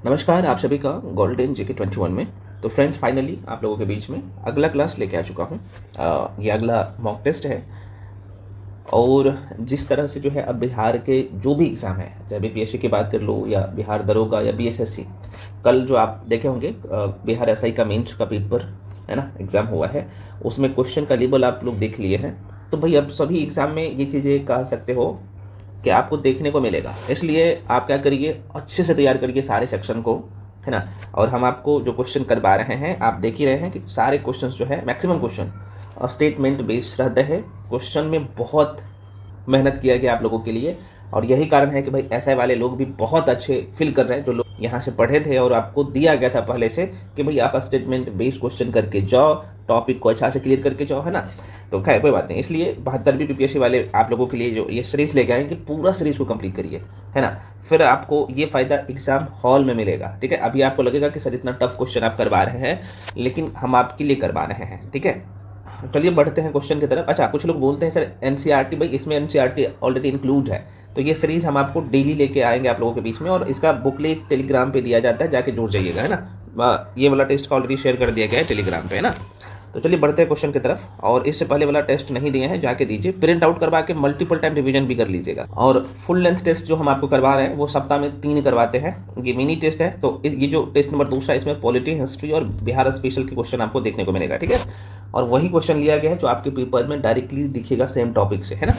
नमस्कार आप सभी का गोल्डन जीके 21 में। तो फ्रेंड्स, फाइनली आप लोगों के बीच में अगला क्लास लेके आ चुका हूँ। ये अगला मॉक टेस्ट है। और जिस तरह से जो है अब बिहार के जो भी एग्ज़ाम है, चाहे बीपीएससी की बात कर लो या बिहार दरोगा या बीएसएससी, कल जो आप देखे होंगे बिहार एसआई का मेंस का पेपर है ना, एग्ज़ाम हुआ है, उसमें क्वेश्चन का लेवल आप लोग देख लिए हैं। तो भाई अब सभी एग्ज़ाम में ये चीज़ें कह सकते हो कि आपको देखने को मिलेगा। इसलिए आप क्या करिए, अच्छे से तैयार करिए सारे सेक्शन को, है ना। और हम आपको जो क्वेश्चन करवा रहे हैं, आप देख ही रहे हैं कि सारे क्वेश्चन जो है, मैक्सिमम क्वेश्चन स्टेटमेंट बेस्ड रहते हैं। क्वेश्चन में बहुत मेहनत किया गया आप लोगों के लिए, और यही कारण है कि भाई ऐसे वाले लोग भी बहुत अच्छे फील कर रहे हैं जो लोग यहाँ से पढ़े थे, और आपको दिया गया था पहले से कि भाई आप स्टेटमेंट बेस्ड क्वेश्चन करके जाओ, टॉपिक को अच्छा से क्लियर करके जाओ, है ना। तो खैर कोई बात नहीं। इसलिए 72वीं बीपीएससी वाले आप लोगों के लिए जो ये सीरीज़ लेके आएंगे, पूरा सीरीज़ को कंप्लीट करिए, है ना। फिर आपको ये फ़ायदा एग्ज़ाम हॉल में मिलेगा, ठीक है। अभी आपको लगेगा कि सर इतना टफ क्वेश्चन आप करवा रहे हैं, लेकिन हम आपके लिए करवा रहे हैं, ठीक है। चलिए बढ़ते हैं क्वेश्चन की तरफ। अच्छा, कुछ लोग बोलते हैं सर एनसीईआरटी, भाई इसमें एनसीईआरटी ऑलरेडी इंक्लूड है। तो ये सीरीज़ हम आपको डेली लेके आएंगे आप लोगों के बीच में, और इसका बुकलेट टेलीग्राम पे दिया जाता है, जाके जुड़ जाइएगा, है ना। ये वाला टेस्ट का ऑलरेडी शेयर कर दिया गया है टेलीग्राम पे, है ना। तो चलिए बढ़ते हैं क्वेश्चन की तरफ। और इससे पहले वाला टेस्ट नहीं दिए हैं, जाके दीजिए, प्रिंट आउट करवा के मल्टीपल टाइम रिवीजन भी कर लीजिएगा। और फुल लेंथ टेस्ट जो हम आपको करवा रहे हैं वो सप्ताह में 3 करवाते हैं। ये मिनी टेस्ट है, तो ये जो टेस्ट नंबर दूसरा, इसमें पॉलिटी, हिस्ट्री और बिहार स्पेशल के क्वेश्चन आपको देखने को मिलेगा, ठीक है। और वही क्वेश्चन लिया गया है जो आपके पेपर में डायरेक्टली दिखेगा सेम टॉपिक से, है ना।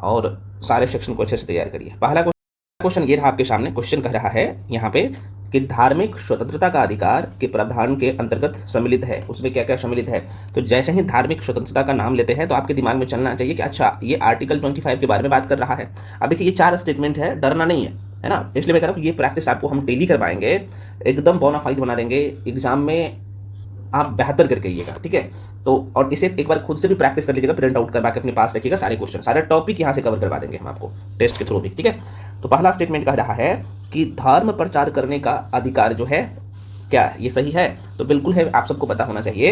और सारे सेक्शन को अच्छे से तैयार करिए। पहला क्वेश्चन ये रहा आपके सामने। क्वेश्चन कह रहा है यहाँ पे कि धार्मिक स्वतंत्रता का अधिकार के प्रावधान के अंतर्गत सम्मिलित है। उसमें क्या क्या सम्मिलित है? तो जैसे ही धार्मिक स्वतंत्रता का नाम लेते हैं तो आपके दिमाग में चलना चाहिए कि अच्छा, ये आर्टिकल 25 के बारे में बात कर रहा है। अब देखिए, ये 4 स्टेटमेंट है, डरना नहीं है ना। इसलिए मैं कह रहा हूँ ये प्रैक्टिस आपको हम डेली करवाएंगे, एकदम बोनाफाइड बना देंगे। एग्जाम में आप बेहतर करके आइएगा, ठीक है। तो और इसे एक बार खुद से भी प्रैक्टिस कर लीजिएगा, प्रिंट आउट करवा के अपने पास रखिएगा। सारे क्वेश्चन, सारे टॉपिक यहाँ से कवर करवा देंगे हम आपको टेस्ट के थ्रू भी, ठीक है। तो पहला स्टेटमेंट कह रहा है कि धर्म प्रचार करने का अधिकार जो है, क्या ये सही है? तो बिल्कुल है, आप सबको पता होना चाहिए।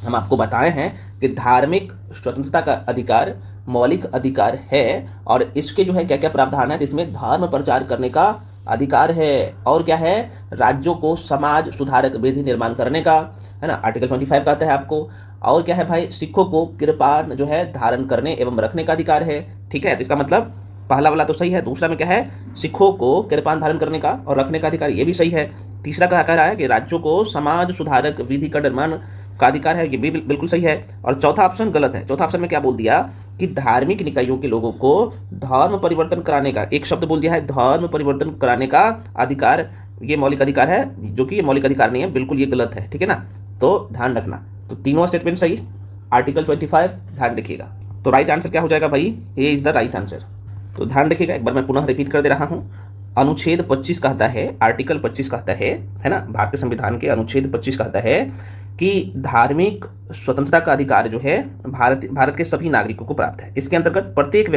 हम आपको बताए हैं कि धार्मिक स्वतंत्रता का अधिकार मौलिक अधिकार है, और इसके जो है क्या क्या प्रावधान है, इसमें धर्म प्रचार करने का अधिकार है, और क्या है, राज्यों को समाज सुधारक विधि निर्माण करने का, है ना, आर्टिकल 25 कहता है आपको। और क्या है भाई, सिखों को कृपाण जो है धारण करने एवं रखने का अधिकार है, ठीक है। तो इसका मतलब पहला वाला तो सही है, दूसरा में क्या है, सिखों को कृपाण धारण करने का और रखने का अधिकार, ये भी सही है। तीसरा क्या कह रहा है कि राज्यों को समाज सुधारक विधि का निर्माण का अधिकार है, ये भी बिल्कुल सही है। और चौथा ऑप्शन गलत है। चौथा ऑप्शन में क्या बोल दिया कि धार्मिक निकायों के लोगों को धर्म परिवर्तन कराने का, एक शब्द बोल दिया है, धर्म परिवर्तन कराने का अधिकार, ये मौलिक अधिकार है, जो कि ये मौलिक अधिकार नहीं है, बिल्कुल ये गलत है, ठीक है ना। तो ध्यान रखना। तो तीनों स्टेटमेंट सही, आर्टिकल 25 ध्यान रखिएगा। तो राइट आंसर क्या हो जाएगा भाई? ए इज द राइट आंसर। तो ध्यान रखिएगा, एक बार मैं पुनः रिपीट कर दे रहा हूँ। अनुच्छेद 25 कहता है, आर्टिकल 25 कहता है ना, भारतीय संविधान के अनुच्छेद 25 कहता है कि धार्मिक स्वतंत्रता का अधिकार जो है भारत के सभी नागरिकों को प्राप्त है। इसके अंतर्गत प्रत्येक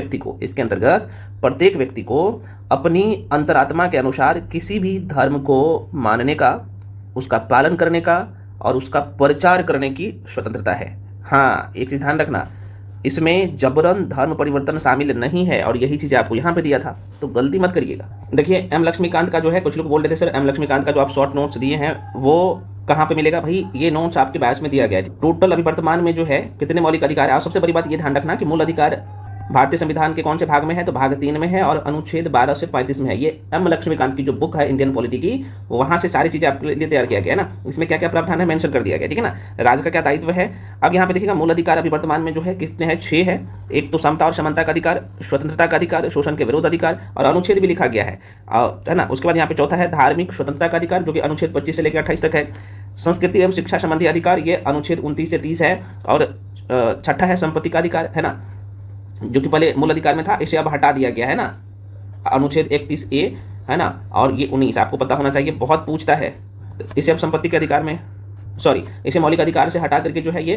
व्यक्ति को अपनी अंतरात्मा के अनुसार किसी भी धर्म को मानने का, उसका पालन करने का और उसका प्रचार करने की स्वतंत्रता है। हाँ, एक चीज़ ध्यान रखना, इसमें जबरन धर्म परिवर्तन शामिल नहीं है, और यही चीज़ आपको यहाँ पे दिया था, तो गलती मत करिएगा। देखिए, एम लक्ष्मीकांत का जो है, कुछ लोग बोल रहे थे सर एम लक्ष्मीकांत का जो आप शॉर्ट नोट्स दिए हैं वो कहाँ पे मिलेगा? भाई ये नोट्स आपके बैच में दिया गया है। टोटल अभी वर्तमान में जो है कितने मौलिक अधिकार है। और सबसे बड़ी बात ये ध्यान रखना कि मूल अधिकार भारतीय संविधान के कौन से भाग में है? तो भाग 3 में है, और अनुच्छेद 12 से 35 में है। ये एम लक्ष्मीकांत की जो बुक है इंडियन पॉलिटी की, वहाँ से सारी चीज़ें आपके लिए तैयार किया गया है ना। इसमें क्या क्या प्रावधान है मेंशन कर दिया गया, ठीक है ना। राज्य का क्या दायित्व है। अब यहाँ पे देखिएगा, मूल अधिकार अभी वर्तमान में जो है कितने हैं? 6 है। एक तो समता और समानता का अधिकार, स्वतंत्रता का अधिकार, शोषण के विरोध अधिकार, और अनुच्छेद भी लिखा गया है ना। उसके बाद यहाँ पे चौथा है धार्मिक स्वतंत्रता का अधिकार, जो कि अनुच्छेद 25 से लेकर 28 तक है। संस्कृति एवं शिक्षा संबंधी अधिकार, ये अनुच्छेद 29 से 30 है। और छठा है संपत्ति का अधिकार, है ना, जो कि पहले मूल अधिकार में था, इसे अब हटा दिया गया है ना, अनुच्छेद 31A, है ना। और ये 19 आपको पता होना चाहिए, बहुत पूछता है। इसे अब संपत्ति के अधिकार में, सॉरी, इसे मौलिक अधिकार से हटा करके जो है ये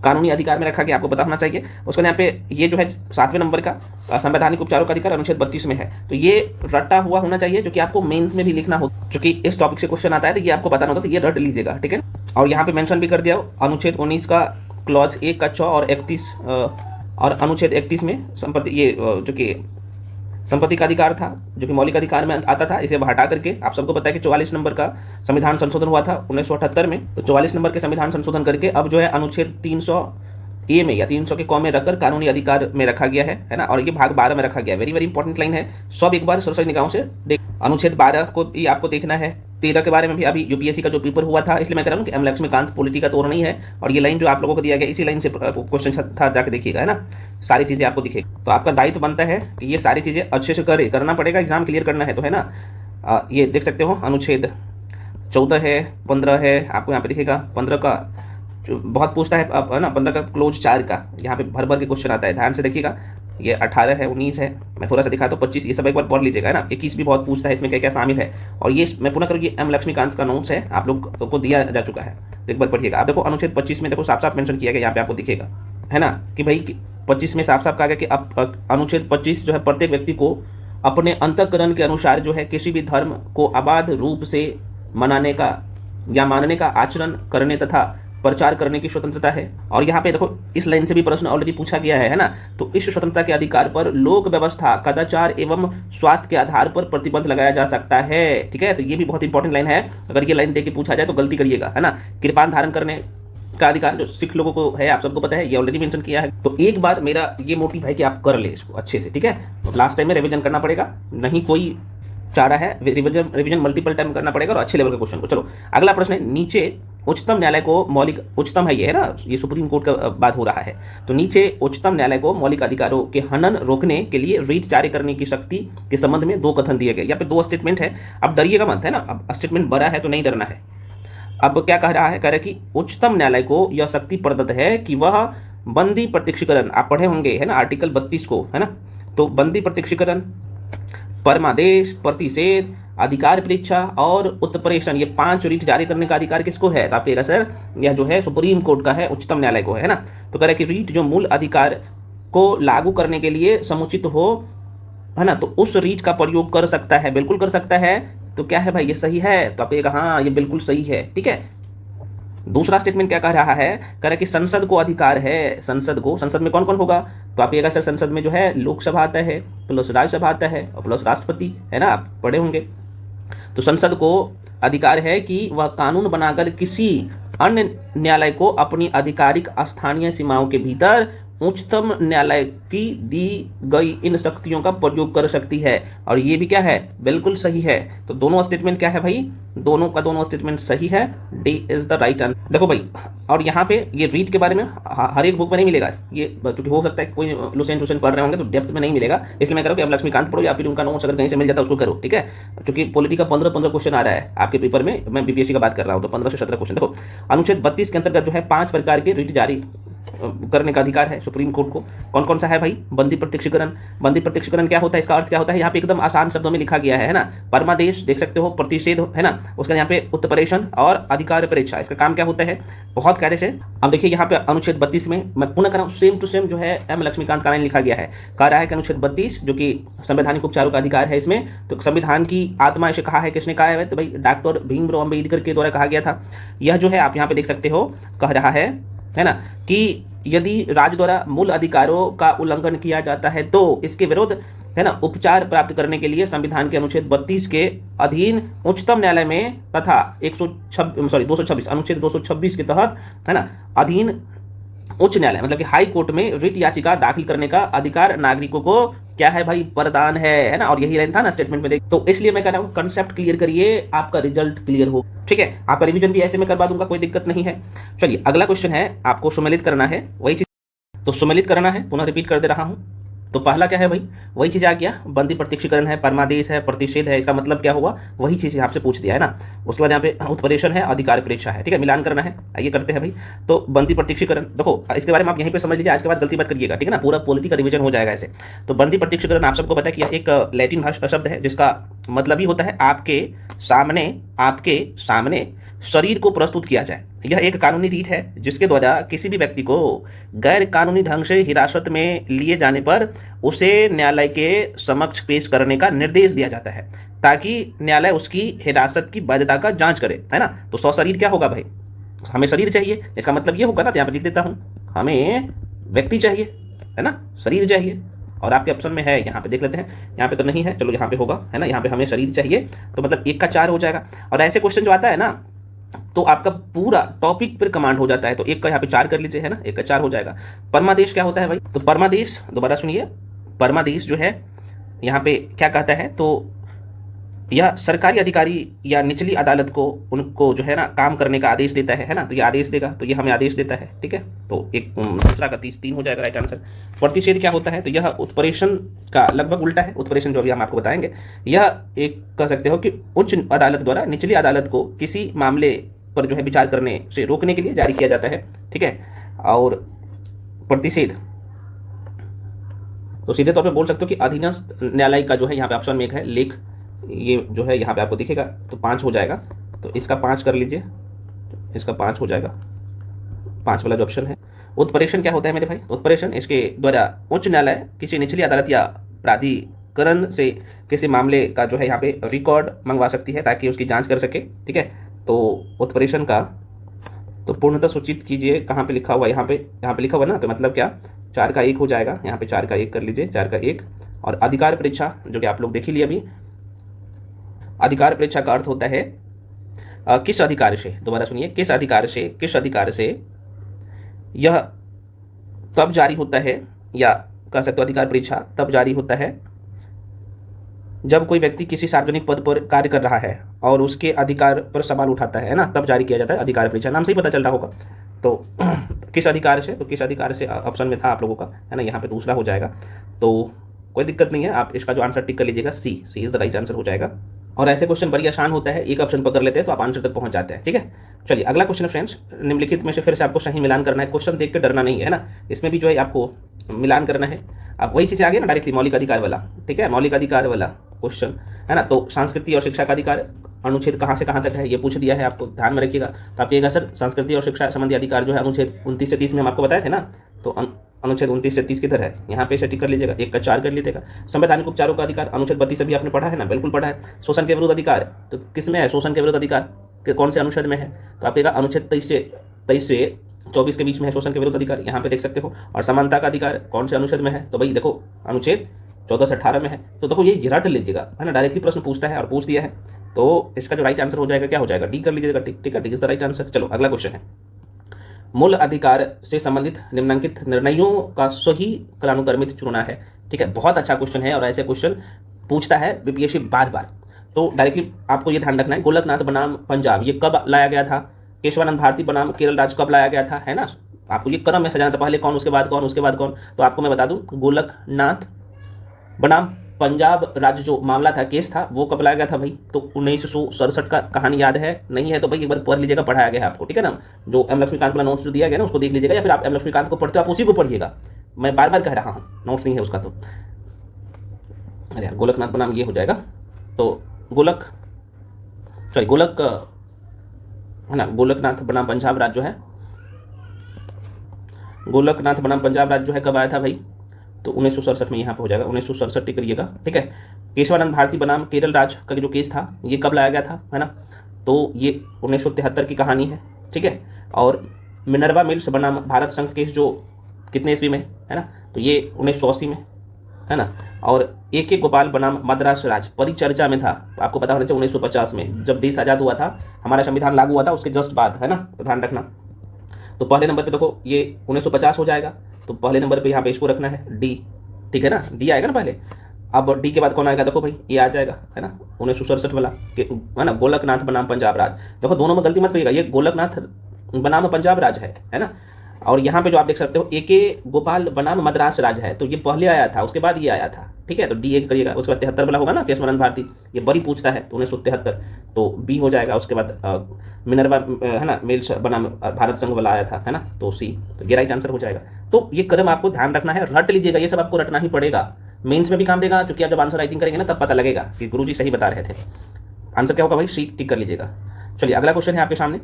कानूनी अधिकार में रखा गया, आपको पता होना चाहिए। उसके बाद यहाँ पे ये जो है 7वें नंबर का संवैधानिक उपचारों का अधिकार अनुच्छेद 32 में है। तो ये रटा हुआ होना चाहिए, जो कि आपको मेंस में भी लिखना हो, क्योंकि इस टॉपिक से क्वेश्चन आता है, तो ये आपको पता ना होता, तो ये रट लीजिएगा, ठीक है। और यहाँ पे मेंशन भी कर दिया अनुच्छेद 19 का क्लॉज 1 का 6 और 31 और अनुच्छेद 31 में संपत्ति, ये जो कि संपत्ति का अधिकार था जो कि मौलिक अधिकार में आता था, इसे अब हटा करके आप सबको पता है कि 44 नंबर का संविधान संशोधन हुआ था 1978 में। तो 44 नंबर के संविधान संशोधन करके अब जो है अनुच्छेद 300 ए में या 300 के कॉम में रखकर कानूनी अधिकार में रखा गया है ना, और ये भाग 12 में रखा गया है। वेरी वेरी इंपॉर्टेंट लाइन है, सब एक बार सरसरी निगाहों से देख। अनुच्छेद 12 को ही आपको देखना है। 13 के बारे में भी अभी यूपीएससी का जो पेपर हुआ था, इसलिए मैं कह रहा हूँ कि एम लक्ष्मीकांत पॉलिटी का तोड़ नहीं है, और ये लाइन जो आप लोगों को दिया गया इसी लाइन से क्वेश्चन था, जाकर देखिएगा, है ना, सारी चीज़ें आपको दिखेगी। तो आपका दायित्व बनता है कि ये सारी चीज़ें अच्छे से करना पड़ेगा, एग्जाम क्लियर करना है तो, है ना। ये देख सकते हो अनुच्छेद 14 है, 15 है, आपको यहाँ पे दिखेगा 15 का जो बहुत पूछता है ना, 15 का क्लोज 4 का यहाँ पे भर भर के क्वेश्चन आता है, ध्यान से देखिएगा। ये 18 है, 19 है, मैं थोड़ा सा दिखाता हूँ 25, ये सब एक बार पढ़ लीजिएगा, है ना। 21 भी बहुत पूछता है, इसमें क्या क्या शामिल है। और ये मैं पुनः करूँ, ये एम लक्ष्मीकांत का नोट्स है, आप लोग को दिया जा चुका है, तो एक बार पढ़िएगा। आप देखो अनुच्छेद 25 में देखो साफ साफ मेंशन किया गया, यहाँ पे आपको दिखेगा, है ना, कि भाई 25 में साफ साफ कहा गया कि अनुच्छेद 25 जो है प्रत्येक व्यक्ति को अपने अंतःकरण के अनुसार जो है किसी भी धर्म को अबाध रूप से मनाने का या मानने का आचरण करने तथा प्रचार करने की स्वतंत्रता है। और यहाँ पे देखो इस लाइन से भी प्रश्न ऑलरेडी पूछा गया है ना। तो इस स्वतंत्रता के अधिकार पर लोक व्यवस्था, कदाचार एवं स्वास्थ्य के आधार पर प्रतिबंध लगाया जा सकता है। ठीक है, तो ये भी बहुत इंपॉर्टेंट लाइन है, अगर ये लाइन देख के पूछा जाए तो गलती करिएगा, है ना। कृपान धारण करने का अधिकार जो सिख लोगों को है, आप सबको पता है, ये ऑलरेडी मेंशन किया है। तो एक बार मेरा ये मोटिव है कि आप कर ले इसको अच्छे से, ठीक है। तो लास्ट टाइम में रिवीजन करना पड़ेगा, नहीं कोई चारा है, रिवीजन मल्टीपल टाइम करना पड़ेगा और अच्छे लेवल के क्वेश्चन को। चलो अगला प्रश्न है, नीचे उच्चतम न्यायालय को मौलिक, उच्चतम है ये, है ना, ये सुप्रीम कोर्ट का बात हो रहा है। तो नीचे उच्चतम न्यायालय को मौलिक अधिकारों के हनन रोकने के लिए रीट जारी करने की शक्ति के संबंध में 2 कथन दिए गए। यहाँ पे 2 स्टेटमेंट है, अब डरिएगा मत, है ना, अब स्टेटमेंट बड़ा है तो नहीं डरना है। अब क्या कह रहा है, कह रहा है कि उच्चतम न्यायालय को यह शक्ति प्रदत्त है कि वह बंदी प्रत्यक्षीकरण, आप पढ़े होंगे, है ना, आर्टिकल 32 को, है ना। तो बंदी प्रत्यक्षीकरण, परमादेश, प्रतिषेध, अधिकार परीक्षा और उत्प्रेषण, ये 5 रीट जारी करने का अधिकार किसको है? तो आप कहिएगा सर यह जो है सुप्रीम कोर्ट का है, उच्चतम न्यायालय को है ना। तो कह रहे कि रीट जो मूल अधिकार को लागू करने के लिए समुचित हो, है ना, तो उस रीट का प्रयोग कर सकता है, बिल्कुल कर सकता है। तो क्या है भाई, ये सही है? तो आप कहिएगा हाँ ये बिल्कुल सही है, ठीक है। दूसरा स्टेटमेंट क्या कह रहा है, कह रहा है कि संसद को अधिकार है, संसद को, संसद में कौन कौन होगा? तो आप कहिएगा सर संसद में जो है लोकसभा आता है, प्लस राज्यसभा आता है और प्लस राष्ट्रपति, है ना, आप पढ़े होंगे। तो संसद को अधिकार है कि वह कानून बनाकर किसी अन्य न्यायालय को अपनी आधिकारिक स्थानीय सीमाओं के भीतर उच्चतम न्यायालय की दी गई इन शक्तियों का प्रयोग कर सकती है। और ये भी क्या है, बिल्कुल सही है। तो दोनों स्टेटमेंट क्या है भाई, दोनों का दोनों स्टेटमेंट सही है, D is the right answer. देखो भाई, और यहाँ पे ये रीट के बारे में हर एक बुक में नहीं मिलेगा, ये क्योंकि हो सकता है कोई लुसेंट पढ़ रहे होंगे तो डेप्थ में नहीं मिलेगा, इसलिए मैं कह रहा हूँ कि अब लक्ष्मीकांत पढ़ो या फिर उनका नोट्स अगर कहीं से मिल जाता है उसको करो, ठीक है। क्योंकि पॉलिटी का 15 क्वेश्चन आ रहा है आपके पेपर में, मैं बीपीएससी का बात कर रहा हूँ, तो 15 से 17 क्वेश्चन। देखो अनुच्छेद 32 के अंतर्गत जो है 5 प्रकार के रीट जारी करने का अधिकार है सुप्रीम कोर्ट को। कौन कौन सा है भाई? बंदी प्रत्यक्षीकरण। बंदी प्रत्यक्षीकरण क्या होता है, इसका अर्थ क्या होता है, यहाँ पे एकदम आसान शब्दों में लिखा गया है ना। परमादेश देख सकते हो, प्रतिषेध, है ना, उसका यहाँ पे उत्प्रेषण और अधिकार परीक्षा, इसका काम क्या होता है, बहुत कार्य से। अब देखिए यहाँ पे अनुच्छेद 32 में मैं पुनः कर रहा हूँ, सेम टू सेम जो है एम लक्ष्मीकांत का लाइन लिखा गया है। कह रहा है कि अनुच्छेद 32 जो कि संवैधानिक उपचारों का अधिकार है इसमें, तो संविधान की आत्मा इसे कहा है, किसने कहा है? तो भाई डॉक्टर भीमराव अम्बेडकर के द्वारा कहा गया था। यह जो है आप यहाँ पे देख सकते हो, कह रहा है ना, कि यदि राज्य द्वारा मूल अधिकारों का उल्लंघन किया जाता है तो इसके विरुद्ध, है ना, उपचार प्राप्त करने के लिए संविधान के अनुच्छेद 32 के अधीन उच्चतम न्यायालय में तथा 226 अनुच्छेद 226 के तहत, है ना, अधीन उच्च न्यायालय मतलब कि हाई कोर्ट में रिट याचिका दाखिल करने का अधिकार नागरिकों को क्या है भाई, प्रदान है ना। और यही लाइन था ना स्टेटमेंट में, देख। तो इसलिए मैं कह रहा हूँ कंसेप्ट क्लियर करिए, आपका रिजल्ट क्लियर हो, ठीक है। आपका रिवीजन भी ऐसे में करवा दूंगा, कोई दिक्कत नहीं है। चलिए अगला क्वेश्चन है, आपको सुमेलित करना है, वही चीज तो सुमेलित करना है, पुनः रिपीट कर दे रहा हूँ। तो पहला क्या है भाई, वही चीज़ आ गया, बंदी प्रत्यक्षीकरण है, परमादेश है, प्रतिषेध है, इसका मतलब क्या हुआ, वही चीज़ आपसे पूछ दिया है ना। उसके बाद यहाँ पे उत्प्रेषण है, अधिकार परीक्षा है, ठीक है, मिलान करना है। आइए करते हैं भाई। तो बंदी प्रत्यक्षीकरण देखो, इसके बारे में आप यहीं पे समझ लीजिए, आज के बाद गलती मत करिएगा, ठीक है ना, पूरा पॉलिटी का रिवीजन हो जाएगा ऐसे। तो बंदी प्रत्यक्षीकरण आप सबको पता है कि यह एक लैटिन भाषा शब्द है, जिसका मतलब ही होता है आपके सामने शरीर को प्रस्तुत किया जाए। यह एक कानूनी रीत है जिसके द्वारा किसी भी व्यक्ति को गैर कानूनी ढंग से हिरासत में लिए जाने पर उसे न्यायालय के समक्ष पेश करने का निर्देश दिया जाता है, ताकि न्यायालय उसकी हिरासत की वैधता का जांच करे, है ना। तो सशरीर क्या होगा भाई, हमें शरीर चाहिए, इसका मतलब ये होगा ना, यहाँ पर लिख देता हूँ, हमें व्यक्ति चाहिए, है ना, शरीर चाहिए। और आपके ऑप्शन में है, यहाँ पे देख लेते हैं, यहाँ पे तो नहीं है, चलो यहाँ पे होगा, है ना, यहाँ पे हमें शरीर चाहिए, तो मतलब 1 का 4 हो जाएगा। और ऐसे क्वेश्चन जो आता है ना, तो आपका पूरा टॉपिक पर कमांड हो जाता है, तो 1 का यहाँ पे 4 कर लीजिए, है ना, 1 का 4 हो जाएगा। परमादेश क्या होता है भाई? तो परमादेश, दोबारा सुनिए, परमादेश जो है यहाँ पे क्या कहता है, तो यह सरकारी अधिकारी या निचली अदालत को उनको जो है ना काम करने का आदेश देता है ना, तो ये आदेश देगा, तो ये हमें आदेश देता है, ठीक है। तो एक दूसरा का 3 हो जाएगा राइट आंसर। प्रतिषेध क्या होता है? तो यह उत्प्रेषण का लगभग उल्टा है। उत्प्रेषण जो अभी हम आपको बताएंगे, यह एक कह सकते हो कि उच्च अदालत द्वारा निचली अदालत को किसी मामले पर जो है विचार करने से रोकने के लिए जारी किया जाता है, ठीक है। और प्रतिषेध तो सीधे तौर पे बोल सकते हो कि अधीनस्थ न्यायालय का जो है यहाँ पे ऑप्शन में एक है लेख, ये जो है यहाँ पे आपको दिखेगा, तो 5 हो जाएगा, तो इसका 5 कर लीजिए, इसका 5 हो जाएगा, 5 वाला जो ऑप्शन है। उत्प्रेषण क्या होता है मेरे भाई? उत्प्रेषण इसके द्वारा उच्च न्यायालय किसी निचली अदालत या प्राधिकरण से किसी मामले का जो है यहाँ पे रिकॉर्ड मंगवा सकती है ताकि उसकी जांच कर सके, ठीक है। तो उत्प्रेषण का तो पूर्णतः सूचित कीजिए, कहाँ पे लिखा हुआ है? यहाँ पे लिखा हुआ ना, तो मतलब क्या 4 का 1 हो जाएगा, यहाँ पे 4 का 1 कर लीजिए, 4 का 1। और अधिकार परीक्षा जो कि आप लोग देख ही लिए अभी, अधिकार परीक्षा का अर्थ होता है किस अधिकार से, दोबारा सुनिए, किस अधिकार से यह तब जारी होता है, या कह सकते हो अधिकार परीक्षा तब जारी होता है जब कोई व्यक्ति किसी सार्वजनिक पद पर कार्य कर रहा है और उसके अधिकार पर सवाल उठाता है ना, तब जारी किया जाता है अधिकार परीक्षा। नाम से ही पता चल रहा होगा। तो किस अधिकार से, तो किस अधिकार से ऑप्शन में था आप लोगों का, है ना, यहाँ पे दूसरा हो जाएगा। तो कोई दिक्कत नहीं है, आप इसका जो आंसर टिक कर लीजिएगा, सी इज द राइट आंसर हो जाएगा। और ऐसे क्वेश्चन बड़ी आसान होता है, एक ऑप्शन पकड़ लेते हैं तो आप आंसर तक पहुंच जाते हैं, ठीक है। चलिए अगला क्वेश्चन है फ्रेंड्स, निम्नलिखित में से फिर से आपको सही मिलान करना है। क्वेश्चन देख के डरना नहीं है ना, इसमें भी जो है आपको मिलान करना है। आप वही चीज़ आ गई ना डायरेक्टली, मौलिक अधिकार वाला, ठीक है, मौलिक अधिकार वाला क्वेश्चन, है ना। तो संस्कृति और शिक्षा का अधिकार अनुच्छेद कहाँ से कहाँ तक है, ये पूछ दिया है, आपको ध्यान में रखिएगा। तो आप कहिएगा सर संस्कृति और शिक्षा संबंधी अधिकार जो है अनुच्छेद 29 से 30 में हम आपको बताए थे ना, तो अनुच्छेद 29 से 30 किधर है, यहाँ पे से टिक कर लीजिएगा, 1 का 4 कर लीजिएगा। संवैधानिक उपचारों का अधिकार अनुच्छेद 32 अभी आपने पढ़ा है ना, बिल्कुल पढ़ा है। शोषण के विरुद्ध अधिकार तो किस में है, शोषण के विरुद्ध अधिकार कौन से अनुच्छेद में है, तो आप कहेगा अनुच्छेद 23 से 24 के बीच में है शोषण के विरुद्ध अधिकार, यहाँ पे देख सकते हो। और समानता का अधिकार कौन से अनुच्छेद में है, तो भाई देखो अनुच्छेद 14 से 18 में है। तो देखो ये रट लीजिएगा, है ना, डायरेक्टली प्रश्न पूछता है और पूछ दिया है, तो इसका जो राइट आंसर हो जाएगा क्या हो जाएगा, डी कर लीजिएगा, ठीक है, D is the right answer. चलो अगला क्वेश्चन है, मूल अधिकार से संबंधित निम्नलिखित निर्णयों का सही कालानुक्रमित चुनना है, ठीक है। बहुत अच्छा क्वेश्चन है और ऐसे क्वेश्चन पूछता है बीपीएससी बार बार। तो डायरेक्टली आपको ये ध्यान रखना है, गोलकनाथ बनाम पंजाब ये कब लाया गया था, केशवानंद भारती बनाम केरल राज्य कब लाया गया था, है ना। आपको ये क्रम में सजाना था, पहले कौन उसके बाद कौन उसके बाद कौन। तो आपको मैं बता दूं, गोलकनाथ बनाम पंजाब राज्य जो मामला था, केस था, वो कब लाया गया था भाई, तो 1967 का कहानी याद है, नहीं है तो भाई एक बार पढ़ लीजिएगा, पढ़ाया गया है आपको, ठीक है ना। जो एम लक्ष्मीकांत वाला नोट्स जो दिया गया ना उसको देख लीजिएगा, या फिर आप एम लक्ष्मीकांत को पढ़ते हो आप उसी को पढ़िएगा, मैं बार बार कह रहा हूँ, नोट्स नहीं है उसका। तो अरे यार गोलकनाथ बनाम ये हो जाएगा, तो गोलक है ना, गोलकनाथ बनाम पंजाब राज्य जो है, गोलकनाथ बनाम पंजाब राज्य जो है कब आया था भाई, तो 1967 में यहाँ पे हो जाएगा, 1967 टिक करिएगा, ठीक है। केशवानंद भारती बनाम केरल राज्य का जो केस था ये कब लाया गया था, है ना, तो ये 1973 की कहानी है, ठीक है। और मिनर्वा मिल्स बनाम भारत संघ केस जो कितने ईस्वी में है ना, तो ये 1980 में, है ना। और AK गोपाल बनाम मद्रास राज्य परिचर्चा में था, आपको पता होना चाहिए 1950 में, जब देश आज़ाद हुआ था, हमारा संविधान लागू हुआ था उसके जस्ट बाद, है ना, तो ध्यान रखना। तो पहले नंबर पे देखो ये 1950 हो जाएगा, तो पहले नंबर पे यहाँ पे इसको रखना है डी, ठीक है ना, डी आएगा ना पहले। अब डी के बाद कौन आएगा, देखो भाई ये आ जाएगा, है ना, 1967 वाला, है ना, गोलकनाथ बनाम पंजाब राज। देखो दोनों में गलती मत करिएगा, ये गोलकनाथ बनाम पंजाब राज है ना। और यहाँ पे जो आप देख सकते हो AK गोपाल बनाम मद्रास राज है, तो ये पहले आया था, उसके बाद ये आया था, ठीक है। तो डी एक करिएगा, उसके बाद 73 वाला होगा ना, केशवानंद भारती, ये बड़ी पूछता है, तो 1973, तो बी हो जाएगा। उसके बाद मिनर्वा है ना मिल्स बनाम भारत संघ वाला आया था, है ना, तो सी, तो ये राइट आंसर हो जाएगा। तो ये कदम आपको ध्यान रखना है, रट लीजिएगा, ये सब आपको रटना ही पड़ेगा, मेंस में भी काम देगा, क्योंकि आप जब आंसर राइटिंग करेंगे ना तब पता लगेगा कि गुरुजी सही बता रहे थे। आंसर क्या होगा भाई, सी टिक कर लीजिएगा। चलिए अगला क्वेश्चन है आपके सामने,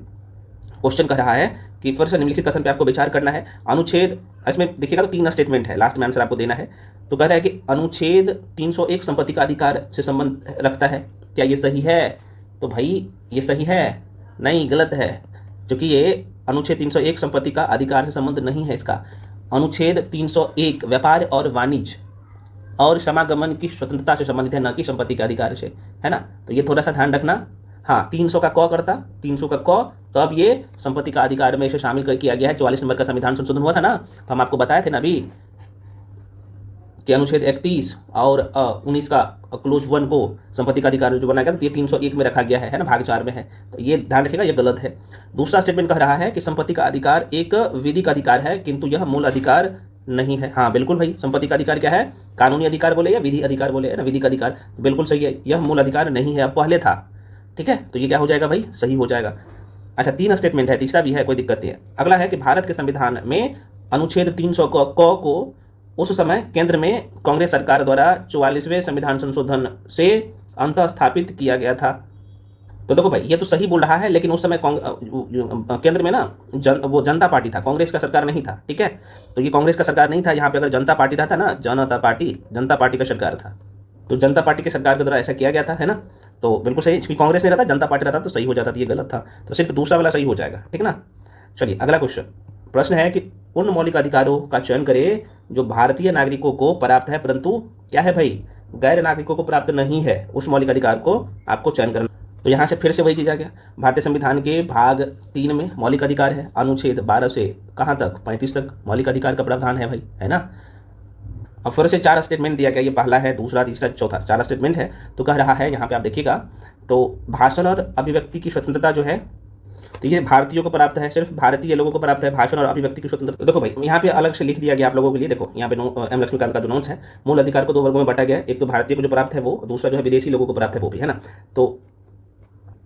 क्वेश्चन कह रहा है कि फिर से निम्नलिखित कथन पे आपको विचार करना है। अनुच्छेद, इसमें देखिएगा तो 3 स्टेटमेंट है, लास्ट में आंसर आपको देना है। तो कह रहा है कि अनुच्छेद 301 संपत्ति का अधिकार से संबंध रखता है, क्या ये सही है, तो भाई ये सही है, नहीं गलत है, क्योंकि ये अनुच्छेद 301 संपत्ति का अधिकार से संबंध नहीं है इसका। अनुच्छेद 301 व्यापार और वाणिज्य और समागमन की स्वतंत्रता से संबंधित है, न कि संपत्ति के अधिकार से, है ना। तो ये थोड़ा सा ध्यान रखना। हाँ, 300 का क करता, 300 का क, तो अब ये संपत्ति का अधिकार में इसे शामिल किया गया है। 44 नंबर का संविधान संशोधन हुआ था ना, तो हम आपको बताए थे ना अभी कि अनुच्छेद 31 और 19 का क्लोज 1 को संपत्ति का अधिकार जो बनाया गया, तो ये 301 में रखा गया है ना, भाग 4 में है। तो ये ध्यान रखिएगा, ये गलत है। दूसरा स्टेटमेंट कह रहा है कि संपत्ति का अधिकार एक विधिक अधिकार है, किंतु यह मूल अधिकार नहीं है। हाँ बिल्कुल भाई, संपत्ति का अधिकार क्या है? कानूनी अधिकार बोले या विधि अधिकार बोले, है ना, विधिक अधिकार, तो बिल्कुल सही है। यह मूल अधिकार नहीं है, अब पहले था। ठीक है, तो ये क्या हो जाएगा भाई? सही हो जाएगा। अच्छा, 3 स्टेटमेंट है, तीसरा भी है, कोई दिक्कत नहीं है। अगला है कि भारत के संविधान में अनुच्छेद 300 को उस समय केंद्र में कांग्रेस सरकार द्वारा 44वें संविधान संशोधन से अंतः स्थापित किया गया था। तो देखो भाई, ये तो सही बोल रहा है, लेकिन उस समय केंद्र में ना वो जनता पार्टी था, कांग्रेस का सरकार नहीं था। ठीक है, तो ये कांग्रेस का सरकार नहीं था। यहाँ पे अगर जनता पार्टी रहता ना, जनता पार्टी का सरकार था, तो जनता पार्टी के सरकार के द्वारा ऐसा किया गया था, है ना। तो बिल्कुल सही, कांग्रेस नहीं रहता, जनता पार्टी रहता तो सही हो जाता था, ये गलत था। तो सिर्फ दूसरा वाला सही हो जाएगा, ठीक ना। चलिए अगला प्रश्न है कि उन मौलिक अधिकारों का चयन करें जो भारतीय नागरिकों को प्राप्त है, परंतु क्या है भाई, गैर नागरिकों को प्राप्त नहीं है। उस मौलिक अधिकार को आपको चयन करना। तो यहाँ से फिर से वही चीज आ गया। भारतीय संविधान के भाग 3 में मौलिक अधिकार है, अनुच्छेद 12 से कहाँ तक? 35 तक मौलिक अधिकार का प्रावधान है भाई, है ना। अब फिर से 4 स्टेटमेंट दिया गया, ये पहला है, दूसरा, तीसरा, चौथा, 4 स्टेटमेंट है। तो कह रहा है यहाँ पे आप देखिएगा, तो भाषण और अभिव्यक्ति की स्वतंत्रता जो है, तो ये भारतीयों को प्राप्त है, सिर्फ भारतीय लोगों को प्राप्त है भाषण और अभिव्यक्ति की स्वतंत्रता। देखो भाई, यहाँ पे अलग से लिख दिया गया आप लोगों के लिए। देखो यहाँ पे एम लक्ष्मीकांत का जो नोट्स है, मूल अधिकार को 2 वर्गों में बांटा गया है। एक तो भारतीय को जो प्राप्त है वो, दूसरा जो है विदेशी लोगों को प्राप्त है वो भी, है ना। तो